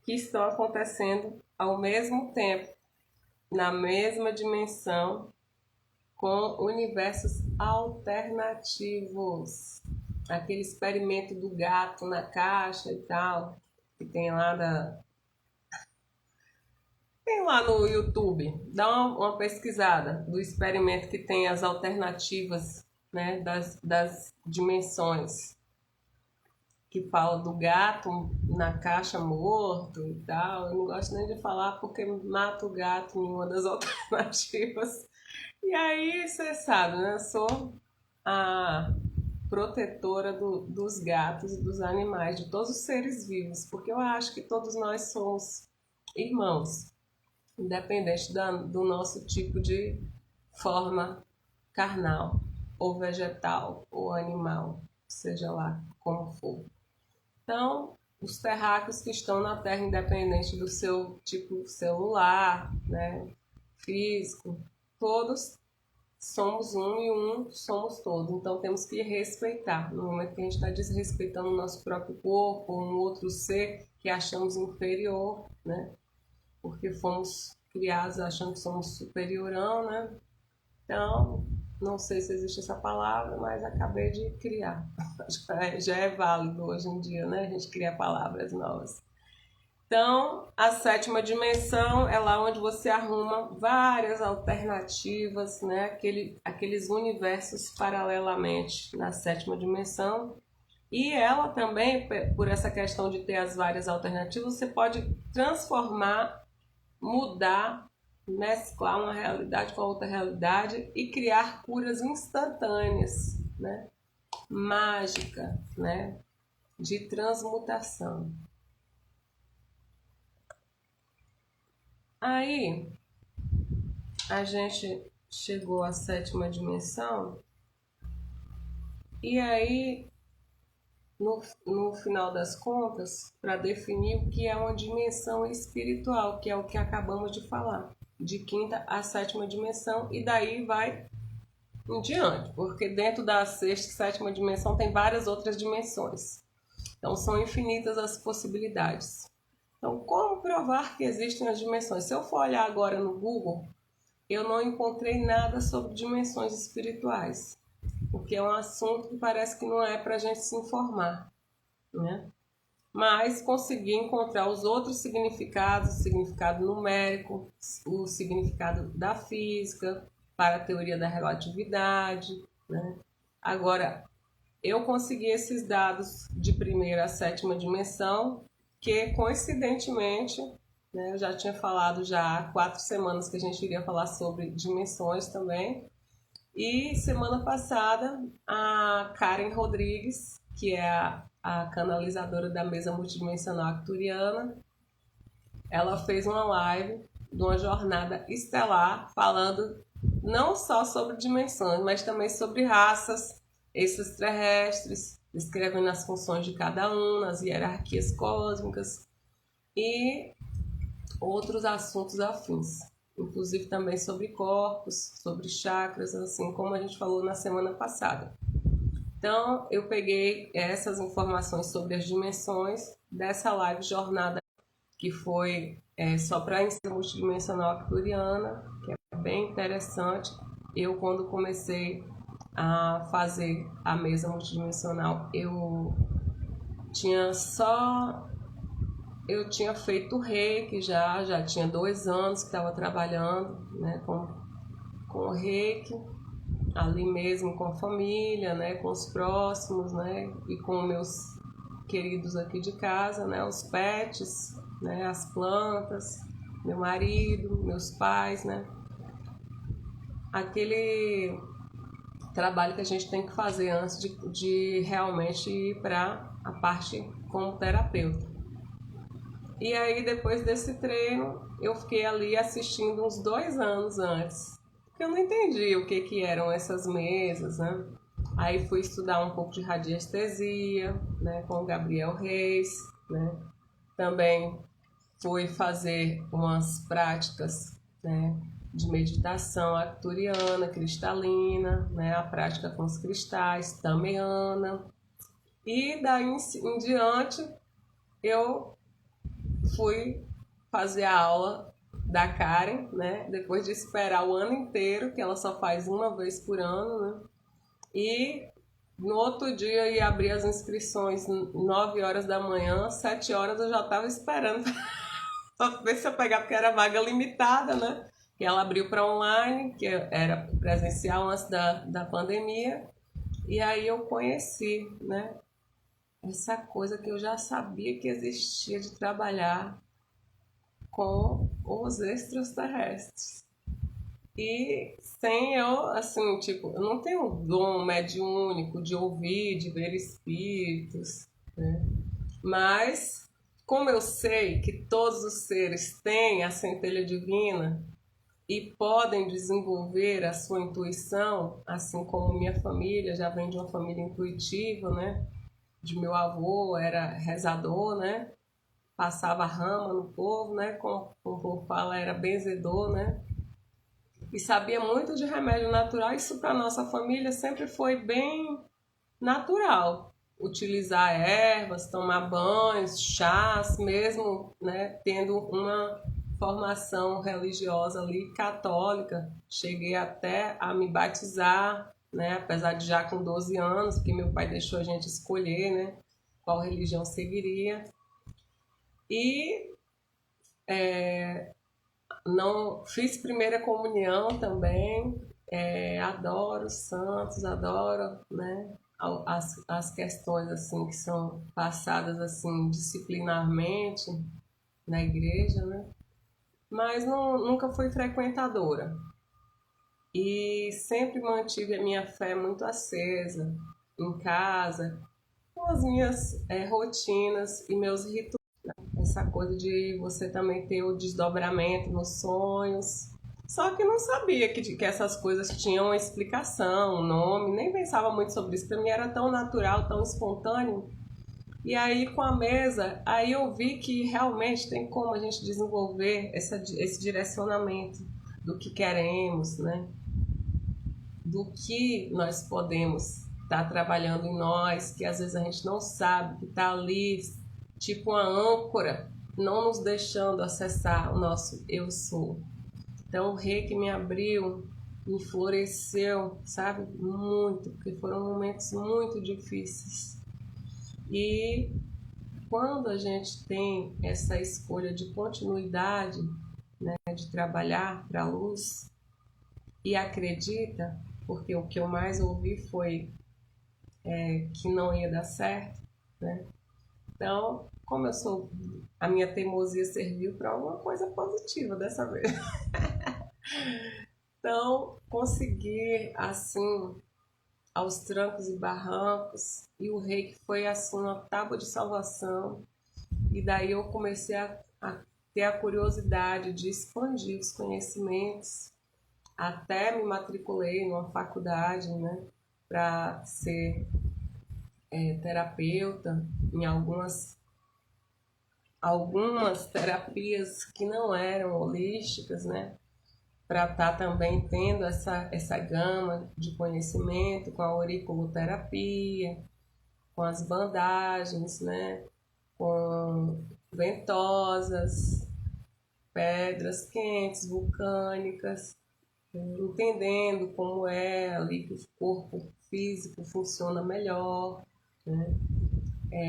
Que estão acontecendo ao mesmo tempo, na mesma dimensão, com universos alternativos. Aquele experimento do gato na caixa e tal, que tem lá Tem lá no YouTube, dá uma pesquisada do experimento que tem as alternativas, né, das dimensões, que fala do gato na caixa morto e tal. Eu não gosto nem de falar porque mata o gato em uma das alternativas. E aí, você sabe, né? Eu sou a protetora dos gatos e dos animais, de todos os seres vivos, porque eu acho que todos nós somos irmãos, independente do nosso tipo de forma carnal, ou vegetal, ou animal, seja lá como for. Então, os terráqueos que estão na Terra, independente do seu tipo celular, né, físico, todos somos um e um somos todos. Então, temos que respeitar. No momento que a gente está desrespeitando o nosso próprio corpo, um outro ser que achamos inferior, né, porque fomos criados achando que somos superiorão, né? Então, não sei se existe essa palavra, mas acabei de criar. Acho que já é válido hoje em dia, né? A gente cria palavras novas. Então, a sétima dimensão é lá onde você arruma várias alternativas, né? Aqueles universos paralelamente na sétima dimensão. E ela também, por essa questão de ter as várias alternativas, você pode transformar, mudar, mesclar uma realidade com a outra realidade e criar curas instantâneas, né? Mágica, né? De transmutação. Aí a gente chegou à sétima dimensão e aí no final das contas, para definir o que é uma dimensão espiritual, que é o que acabamos de falar, de quinta à sétima dimensão, e daí vai em diante, porque dentro da sexta e sétima dimensão tem várias outras dimensões. Então são infinitas as possibilidades. Então, como provar que existem as dimensões? Se eu for olhar agora no Google, eu não encontrei nada sobre dimensões espirituais, porque é um assunto que parece que não é para a gente se informar, né? Mas consegui encontrar os outros significados, o significado numérico, o significado da física, para a teoria da relatividade, né? Agora, eu consegui esses dados de primeira a sétima dimensão, que coincidentemente, né, eu já tinha falado já há 4 semanas que a gente iria falar sobre dimensões também. E semana passada, a Karen Rodrigues, que é a canalizadora da mesa multidimensional arcturiana, ela fez uma live de uma jornada estelar falando não só sobre dimensões, mas também sobre raças extraterrestres, descrevendo as funções de cada um, as hierarquias cósmicas e outros assuntos afins, inclusive também sobre corpos, sobre chakras, assim como a gente falou na semana passada. Então, eu peguei essas informações sobre as dimensões dessa live jornada, que foi só para a ensino multidimensional arcturiana, que é bem interessante. Eu, quando comecei a fazer a mesa multidimensional, eu tinha feito reiki já tinha 2 anos que estava trabalhando, né, com o reiki, ali mesmo com a família, né, com os próximos, né, e com meus queridos aqui de casa, né, os pets, né, as plantas, meu marido, meus pais, né, aquele trabalho que a gente tem que fazer antes de realmente ir para a parte como terapeuta. E aí, depois desse treino, eu fiquei ali assistindo uns 2 anos antes, porque eu não entendi o que eram essas mesas, né? Aí fui estudar um pouco de radiestesia, né, com o Gabriel Reis, né? Também fui fazer umas práticas, né, de meditação arcturiana, cristalina, né, a prática com os cristais, tameana. E daí em diante, eu fui fazer a aula da Karen, né? Depois de esperar o ano inteiro, que ela só faz uma vez por ano, né? E no outro dia eu ia abrir as inscrições 9 horas da manhã, 7 horas eu já estava esperando Só ver se eu pegar, porque era vaga limitada, né? Que ela abriu para online, que era presencial antes da pandemia. E aí eu conheci, né? Essa coisa que eu já sabia que existia de trabalhar com os extraterrestres. E sem eu, assim, tipo, eu não tenho um dom mediúnico de ouvir, de ver espíritos, né? Mas, como eu sei que todos os seres têm a centelha divina e podem desenvolver a sua intuição, assim como minha família já vem de uma família intuitiva, né? De meu avô era rezador, né? Passava rama no povo, né? Como o povo fala, era benzedor, né? E sabia muito de remédio natural. Isso para nossa família sempre foi bem natural. Utilizar ervas, tomar banhos, chás, mesmo, né, tendo uma formação religiosa ali católica. Cheguei até a me batizar, né, apesar de já com 12 anos, porque meu pai deixou a gente escolher, né, qual religião seguiria. E não fiz primeira comunhão também. Adoro os santos, adoro, né, as questões assim que são passadas assim disciplinarmente na igreja, né? Mas nunca fui frequentadora e sempre mantive a minha fé muito acesa em casa, com as minhas rotinas e meus rituais. Essa coisa de você também ter o desdobramento nos sonhos. Só que não sabia que essas coisas tinham uma explicação, um nome, nem pensava muito sobre isso. Para mim era tão natural, tão espontâneo. E aí com a mesa, aí eu vi que realmente tem como a gente desenvolver esse direcionamento do que queremos, né? Do que nós podemos estar trabalhando em nós, que às vezes a gente não sabe, que está ali, tipo uma âncora, não nos deixando acessar o nosso eu sou. Então o reiki me abriu, me floresceu, sabe? Muito, porque foram momentos muito difíceis. E quando a gente tem essa escolha de continuidade, né, de trabalhar para a luz e acredita, porque o que eu mais ouvi foi que não ia dar certo, né? Então, como eu sou, a minha teimosia serviu para alguma coisa positiva dessa vez. Então, consegui assim aos trancos e barrancos, e o reiki foi assim uma tábua de salvação. E daí eu comecei a ter a curiosidade de expandir os conhecimentos, até me matriculei numa faculdade, né, para ser terapeuta em algumas terapias que não eram holísticas, né? Para estar também tendo essa gama de conhecimento com a auriculoterapia, com as bandagens, né? Com ventosas, pedras quentes, vulcânicas, entendendo como é ali que o corpo físico funciona melhor, né?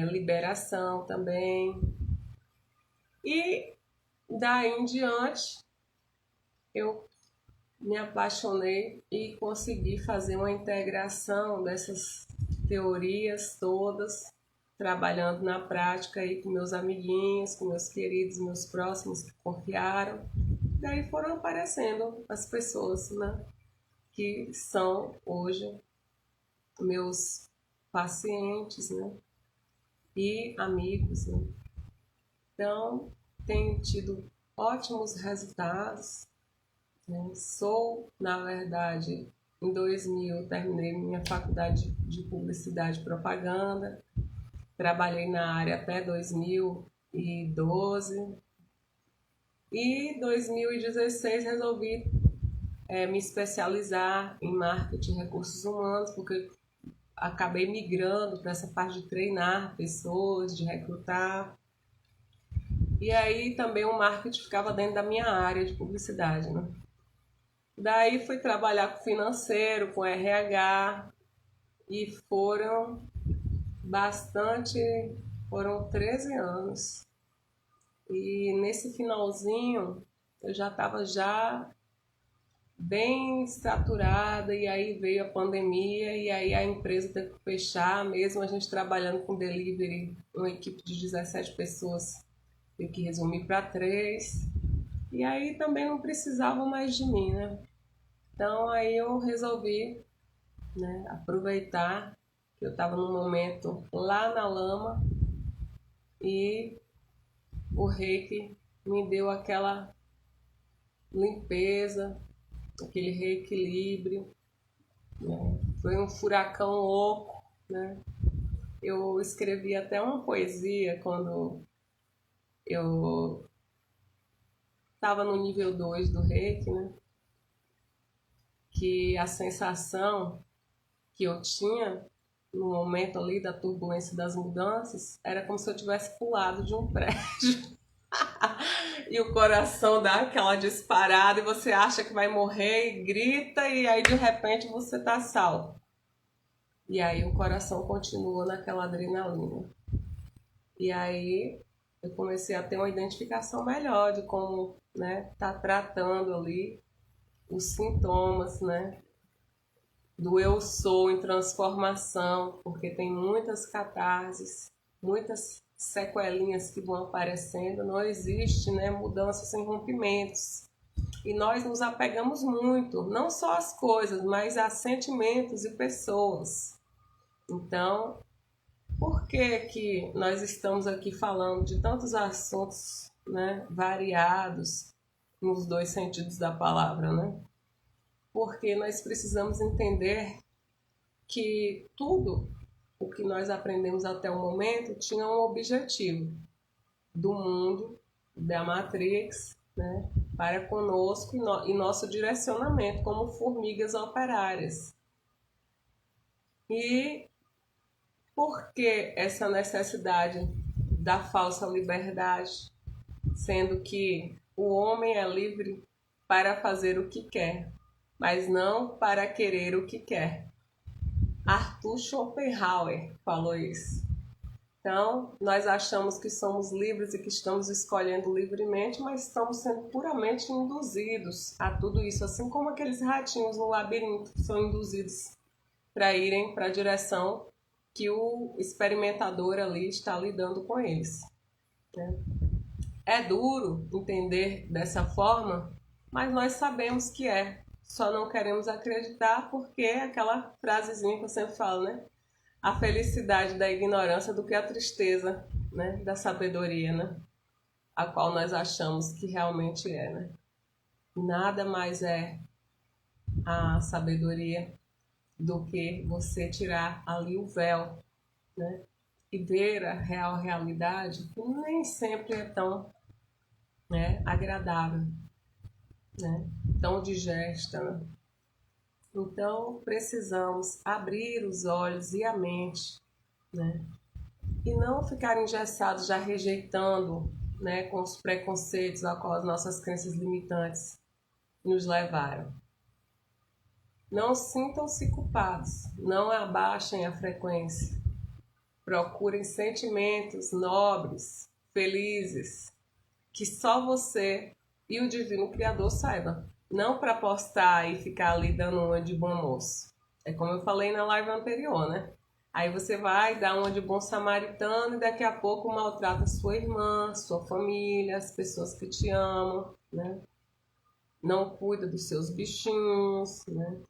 Liberação também. E daí em diante eu me apaixonei e consegui fazer uma integração dessas teorias todas, trabalhando na prática aí com meus amiguinhos, com meus queridos, meus próximos que confiaram. Daí foram aparecendo as pessoas, né, que são hoje meus pacientes, né, e amigos, né. Então, tenho tido ótimos resultados, né? Sou, na verdade, em 2000 terminei minha faculdade de publicidade e propaganda, trabalhei na área até 2012 e em 2016 resolvi me especializar em marketing e recursos humanos, porque acabei migrando para essa parte de treinar pessoas, de recrutar. E aí também o marketing ficava dentro da minha área de publicidade, né? Daí fui trabalhar com financeiro, com RH e foram 13 anos E nesse finalzinho eu já estava já bem saturada, e aí veio a pandemia e aí a empresa teve que fechar, mesmo a gente trabalhando com delivery, uma equipe de 17 pessoas teve que resumir para 3, e aí também não precisavam mais de mim, né? Então aí eu resolvi, né, aproveitar que eu estava num momento lá na lama e o Reiki me deu aquela limpeza, aquele reequilíbrio, né? Foi um furacão louco, né? Eu escrevi até uma poesia quando eu estava no nível 2 do Reiki, né? Que a sensação que eu tinha no momento ali da turbulência das mudanças era como se eu tivesse pulado de um prédio e o coração dá aquela disparada e você acha que vai morrer e grita, e aí de repente você tá salvo. E aí o coração continua naquela adrenalina. E aí eu comecei a ter uma identificação melhor de como, né, tá tratando ali os sintomas, né, do eu sou em transformação, porque tem muitas catarses, muitas sequelinhas que vão aparecendo, não existe, né, mudança sem rompimentos. E nós nos apegamos muito, não só às coisas, mas a sentimentos e pessoas. Então, por que que nós estamos aqui falando de tantos assuntos, né, variados nos dois sentidos da palavra, né? Porque nós precisamos entender que tudo o que nós aprendemos até o momento tinha um objetivo do mundo, da Matrix, né, para conosco e nosso direcionamento como formigas operárias. E por que essa necessidade da falsa liberdade, sendo que o homem é livre para fazer o que quer, mas não para querer o que quer? Arthur Schopenhauer falou isso. Então, nós achamos que somos livres e que estamos escolhendo livremente, mas estamos sendo puramente induzidos a tudo isso, assim como aqueles ratinhos no labirinto que são induzidos para irem para a direção que o experimentador ali está lidando com eles, né? É duro entender dessa forma, mas nós sabemos que é. Só não queremos acreditar porque é aquela frasezinha que eu sempre falo, né? A felicidade da ignorância do que a tristeza, né, da sabedoria, né, a qual nós achamos que realmente é, né? Nada mais é a sabedoria do que você tirar ali o véu, né, e ver a real realidade, que nem sempre é tão, né, agradável, né, tão digesta, né? Então precisamos abrir os olhos e a mente, né, e não ficar engessados já rejeitando, né, com os preconceitos a qual as nossas crenças limitantes nos levaram. Não sintam-se culpados, não abaixem a frequência. Procurem sentimentos nobres, felizes, que só você e o Divino Criador saibam. Não para postar e ficar ali dando uma de bom moço. É como eu falei na live anterior, né? Aí você vai dar uma de bom samaritano e daqui a pouco maltrata sua irmã, sua família, as pessoas que te amam, né? Não cuida dos seus bichinhos, né?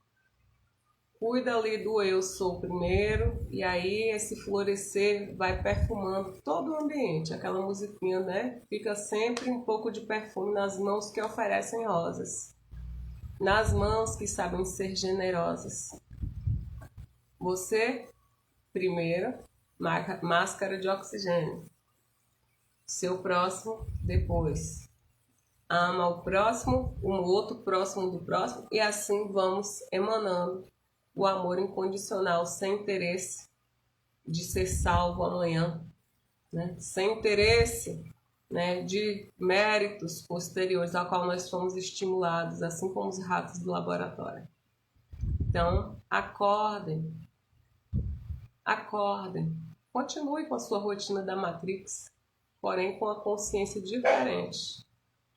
Cuida ali do eu sou primeiro, e aí esse florescer vai perfumando todo o ambiente. Aquela musiquinha, né? Fica sempre um pouco de perfume nas mãos que oferecem rosas, nas mãos que sabem ser generosas. Você, primeiro, máscara de oxigênio. Seu próximo, depois. Ama o próximo, o outro próximo do próximo, e assim vamos emanando o amor incondicional, sem interesse de ser salvo amanhã, né? Sem interesse, né, de méritos posteriores ao qual nós fomos estimulados, assim como os ratos do laboratório. Então, acordem, acordem, continue com a sua rotina da Matrix, porém com a consciência diferente,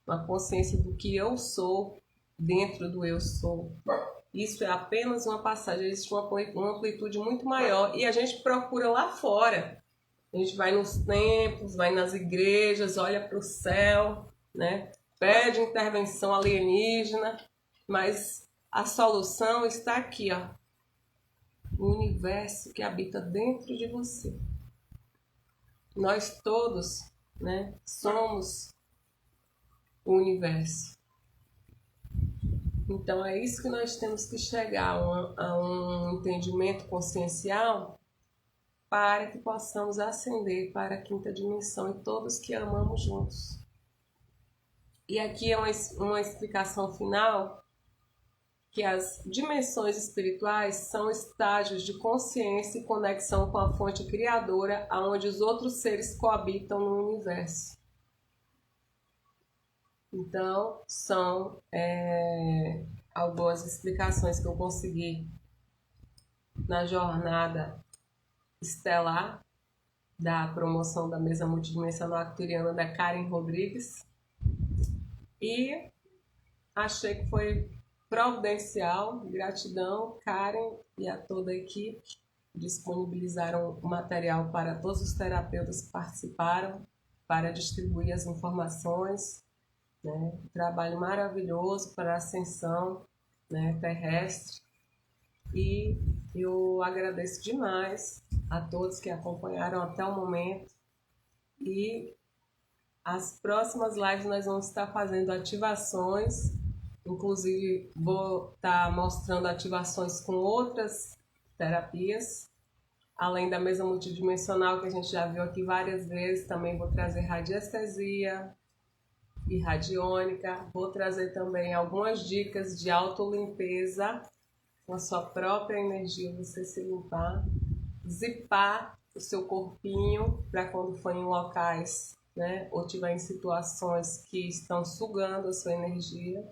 uma consciência do que eu sou dentro do eu sou. Isso é apenas uma passagem, existe uma amplitude muito maior e a gente procura lá fora. A gente vai nos templos, vai nas igrejas, olha para o céu, né? Pede intervenção alienígena, mas a solução está aqui, ó, no universo que habita dentro de você. Nós todos, né, somos o universo. Então é isso que nós temos que chegar a um entendimento consciencial para que possamos ascender para a quinta dimensão e todos que amamos juntos. E aqui é uma explicação final que as dimensões espirituais são estágios de consciência e conexão com a fonte criadora, aonde os outros seres coabitam no universo. Então, são algumas explicações que eu consegui na jornada estelar da promoção da mesa multidimensional arcturiana da Karen Rodrigues. E achei que foi providencial. Gratidão, Karen, e a toda a equipe. Disponibilizaram o material para todos os terapeutas que participaram, para distribuir as informações. Né? Trabalho maravilhoso para a ascensão, né, terrestre. E eu agradeço demais a todos que acompanharam até o momento. E as próximas lives nós vamos estar fazendo ativações. Inclusive vou estar mostrando ativações com outras terapias. Além da mesa multidimensional que a gente já viu aqui várias vezes, também vou trazer radiestesia e radiônica. Vou trazer também algumas dicas de autolimpeza com a sua própria energia, você se limpar, zipar o seu corpinho para quando for em locais, né, ou tiver em situações que estão sugando a sua energia.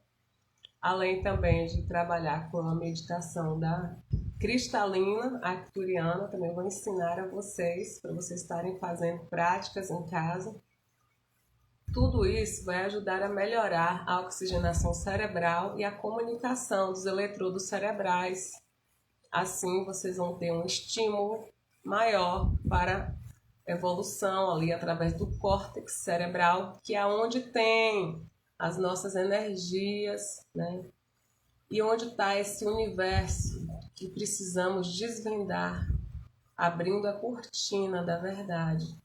Além também de trabalhar com a meditação da cristalina arcturiana, também vou ensinar a vocês, para vocês estarem fazendo práticas em casa. Tudo isso vai ajudar a melhorar a oxigenação cerebral e a comunicação dos eletrodos cerebrais. Assim, vocês vão ter um estímulo maior para evolução ali através do córtex cerebral, que é onde tem as nossas energias, né? E onde está esse universo que precisamos desvendar, abrindo a cortina da verdade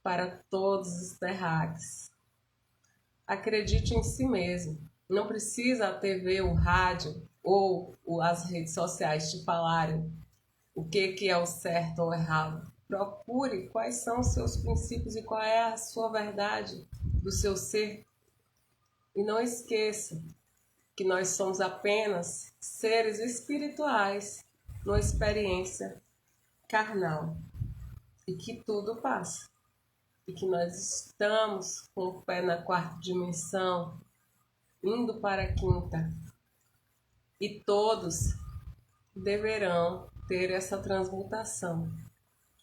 para todos os terráqueos. Acredite em si mesmo. Não precisa a TV, o rádio ou as redes sociais te falarem o que é o certo ou errado. Procure quais são os seus princípios e qual é a sua verdade do seu ser. E não esqueça que nós somos apenas seres espirituais numa experiência carnal e que tudo passa. E que nós estamos com o pé na quarta dimensão, indo para a quinta. E todos deverão ter essa transmutação.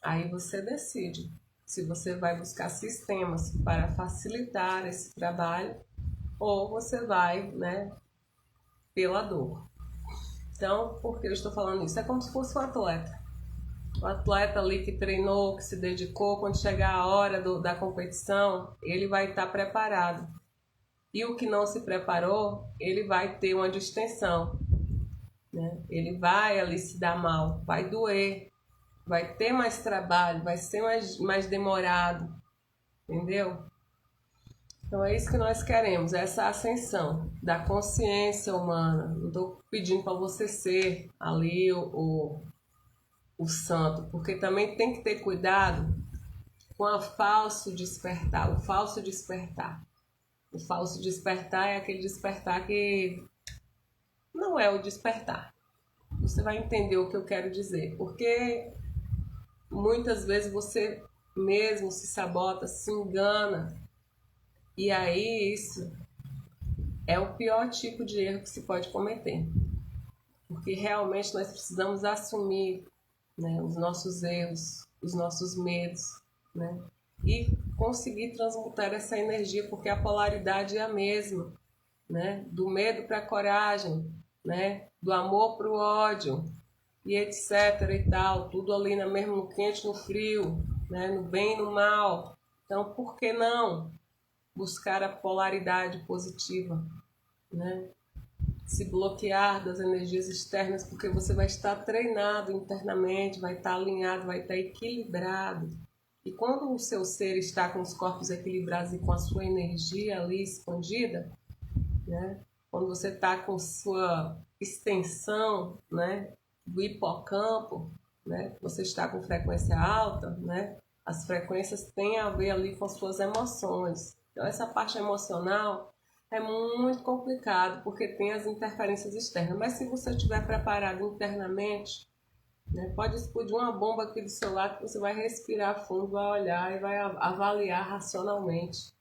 Aí você decide se você vai buscar sistemas para facilitar esse trabalho ou você vai, né, pela dor. Então, por que eu estou falando isso? É como se fosse um atleta. O atleta ali que treinou, que se dedicou, quando chegar a hora da competição, ele vai estar preparado. E o que não se preparou, ele vai ter uma distensão, né? Ele vai ali se dar mal, vai doer, vai ter mais trabalho, vai ser mais demorado, entendeu? Então é isso que nós queremos, essa ascensão da consciência humana. Não estou pedindo para você ser ali o santo, porque também tem que ter cuidado com o falso despertar. O falso despertar é aquele despertar que não é o despertar. Você vai entender o que eu quero dizer, porque muitas vezes você mesmo se sabota, se engana, e aí isso é o pior tipo de erro que se pode cometer, porque realmente nós precisamos assumir, né, os nossos erros, os nossos medos, né? e conseguir transmutar essa energia, porque a polaridade é a mesma, né? Do medo para a coragem, né? Do amor para o ódio, e etc e tal, tudo ali mesmo no quente, no frio, né? No bem e no mal. Então, por que não buscar a polaridade positiva, né? Se bloquear das energias externas, porque você vai estar treinado internamente, vai estar alinhado, vai estar equilibrado. E quando o seu ser está com os corpos equilibrados e com a sua energia ali expandida, né? Quando você está com sua extensão, né, do hipocampo, né, você está com frequência alta, né, as frequências têm a ver ali com suas emoções. Então, essa parte emocional é muito complicado, porque tem as interferências externas. Mas se você estiver preparado internamente, né, pode explodir uma bomba aqui do seu lado que você vai respirar fundo, vai olhar e vai avaliar racionalmente.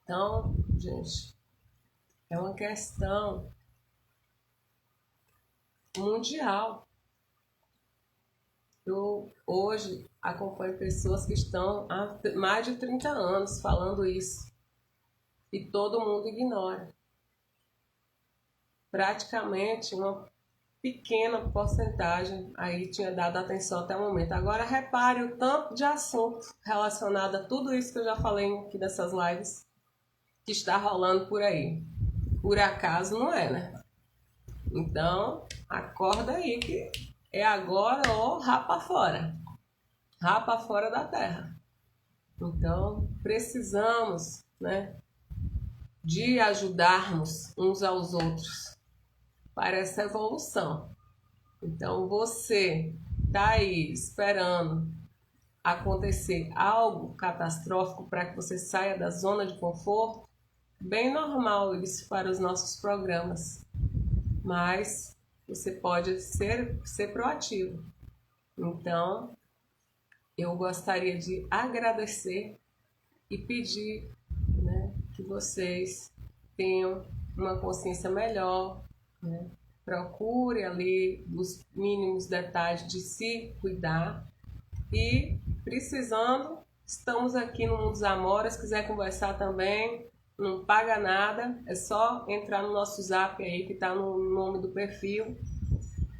Então, gente, é uma questão mundial. Eu hoje acompanho pessoas que estão há mais de 30 anos falando isso e todo mundo ignora. Praticamente uma pequena porcentagem aí tinha dado atenção até o momento. Agora repare o tanto de assunto relacionado a tudo isso que eu já falei aqui nessas lives que está rolando por aí. Por acaso não é, né? Então, acorda aí que é agora ou rapa fora da terra. Então, precisamos, né, de ajudarmos uns aos outros para essa evolução. Então, você está aí esperando acontecer algo catastrófico para que você saia da zona de conforto, bem normal isso para os nossos programas, mas você pode ser proativo. Então, eu gostaria de agradecer e pedir, né, que vocês tenham uma consciência melhor, né? Procure ali os mínimos detalhes de se cuidar e, precisando, estamos aqui no Mundo dos Amoras. Se quiser conversar também, não paga nada, é só entrar no nosso zap aí que está no nome do perfil,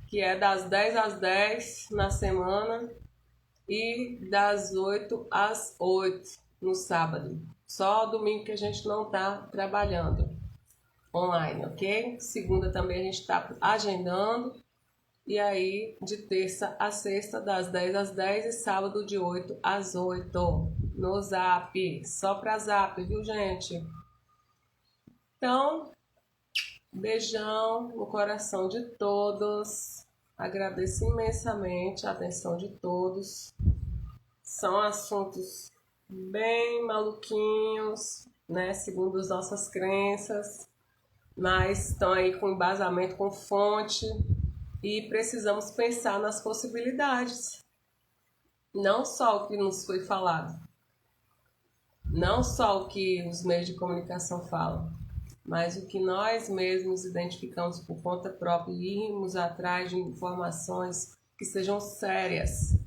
que é das 10 às 10 na semana e das 8 às 8 no sábado. Só domingo que a gente não está trabalhando online, ok? Segunda também a gente está agendando. E aí, de terça a sexta, das 10 às 10 e sábado de 8 às 8 no Zap. Só para Zap, viu, gente? Então, beijão no coração de todos. Agradeço imensamente a atenção de todos. São assuntos bem maluquinhos, né? Segundo as nossas crenças, mas estão aí com embasamento, com fonte, e precisamos pensar nas possibilidades. Não só o que nos foi falado, não só o que os meios de comunicação falam, mas o que nós mesmos identificamos por conta própria e irmos atrás de informações que sejam sérias,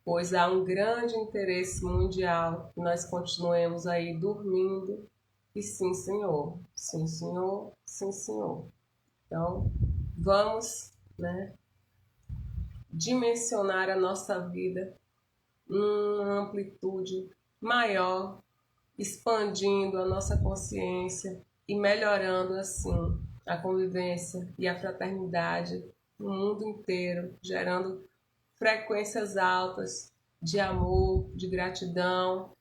pois há um grande interesse mundial que nós continuemos aí dormindo. E sim, senhor, sim, senhor, sim, senhor. Então, vamos, né, dimensionar a nossa vida numa amplitude maior, expandindo a nossa consciência e melhorando assim a convivência e a fraternidade no mundo inteiro, gerando frequências altas de amor, de gratidão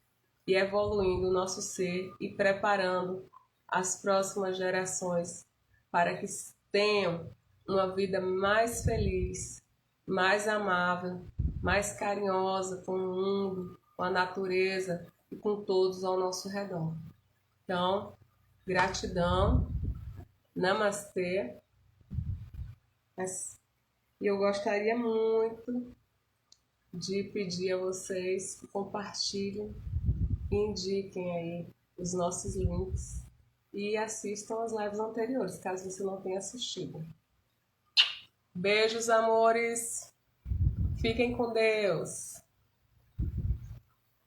e evoluindo o nosso ser e preparando as próximas gerações para que tenham uma vida mais feliz, mais amável, mais carinhosa com o mundo, com a natureza e com todos ao nosso redor. Então, gratidão, namastê. E eu gostaria muito de pedir a vocês que compartilhem e indiquem aí os nossos links e assistam as lives anteriores, caso você não tenha assistido. Beijos, amores! Fiquem com Deus!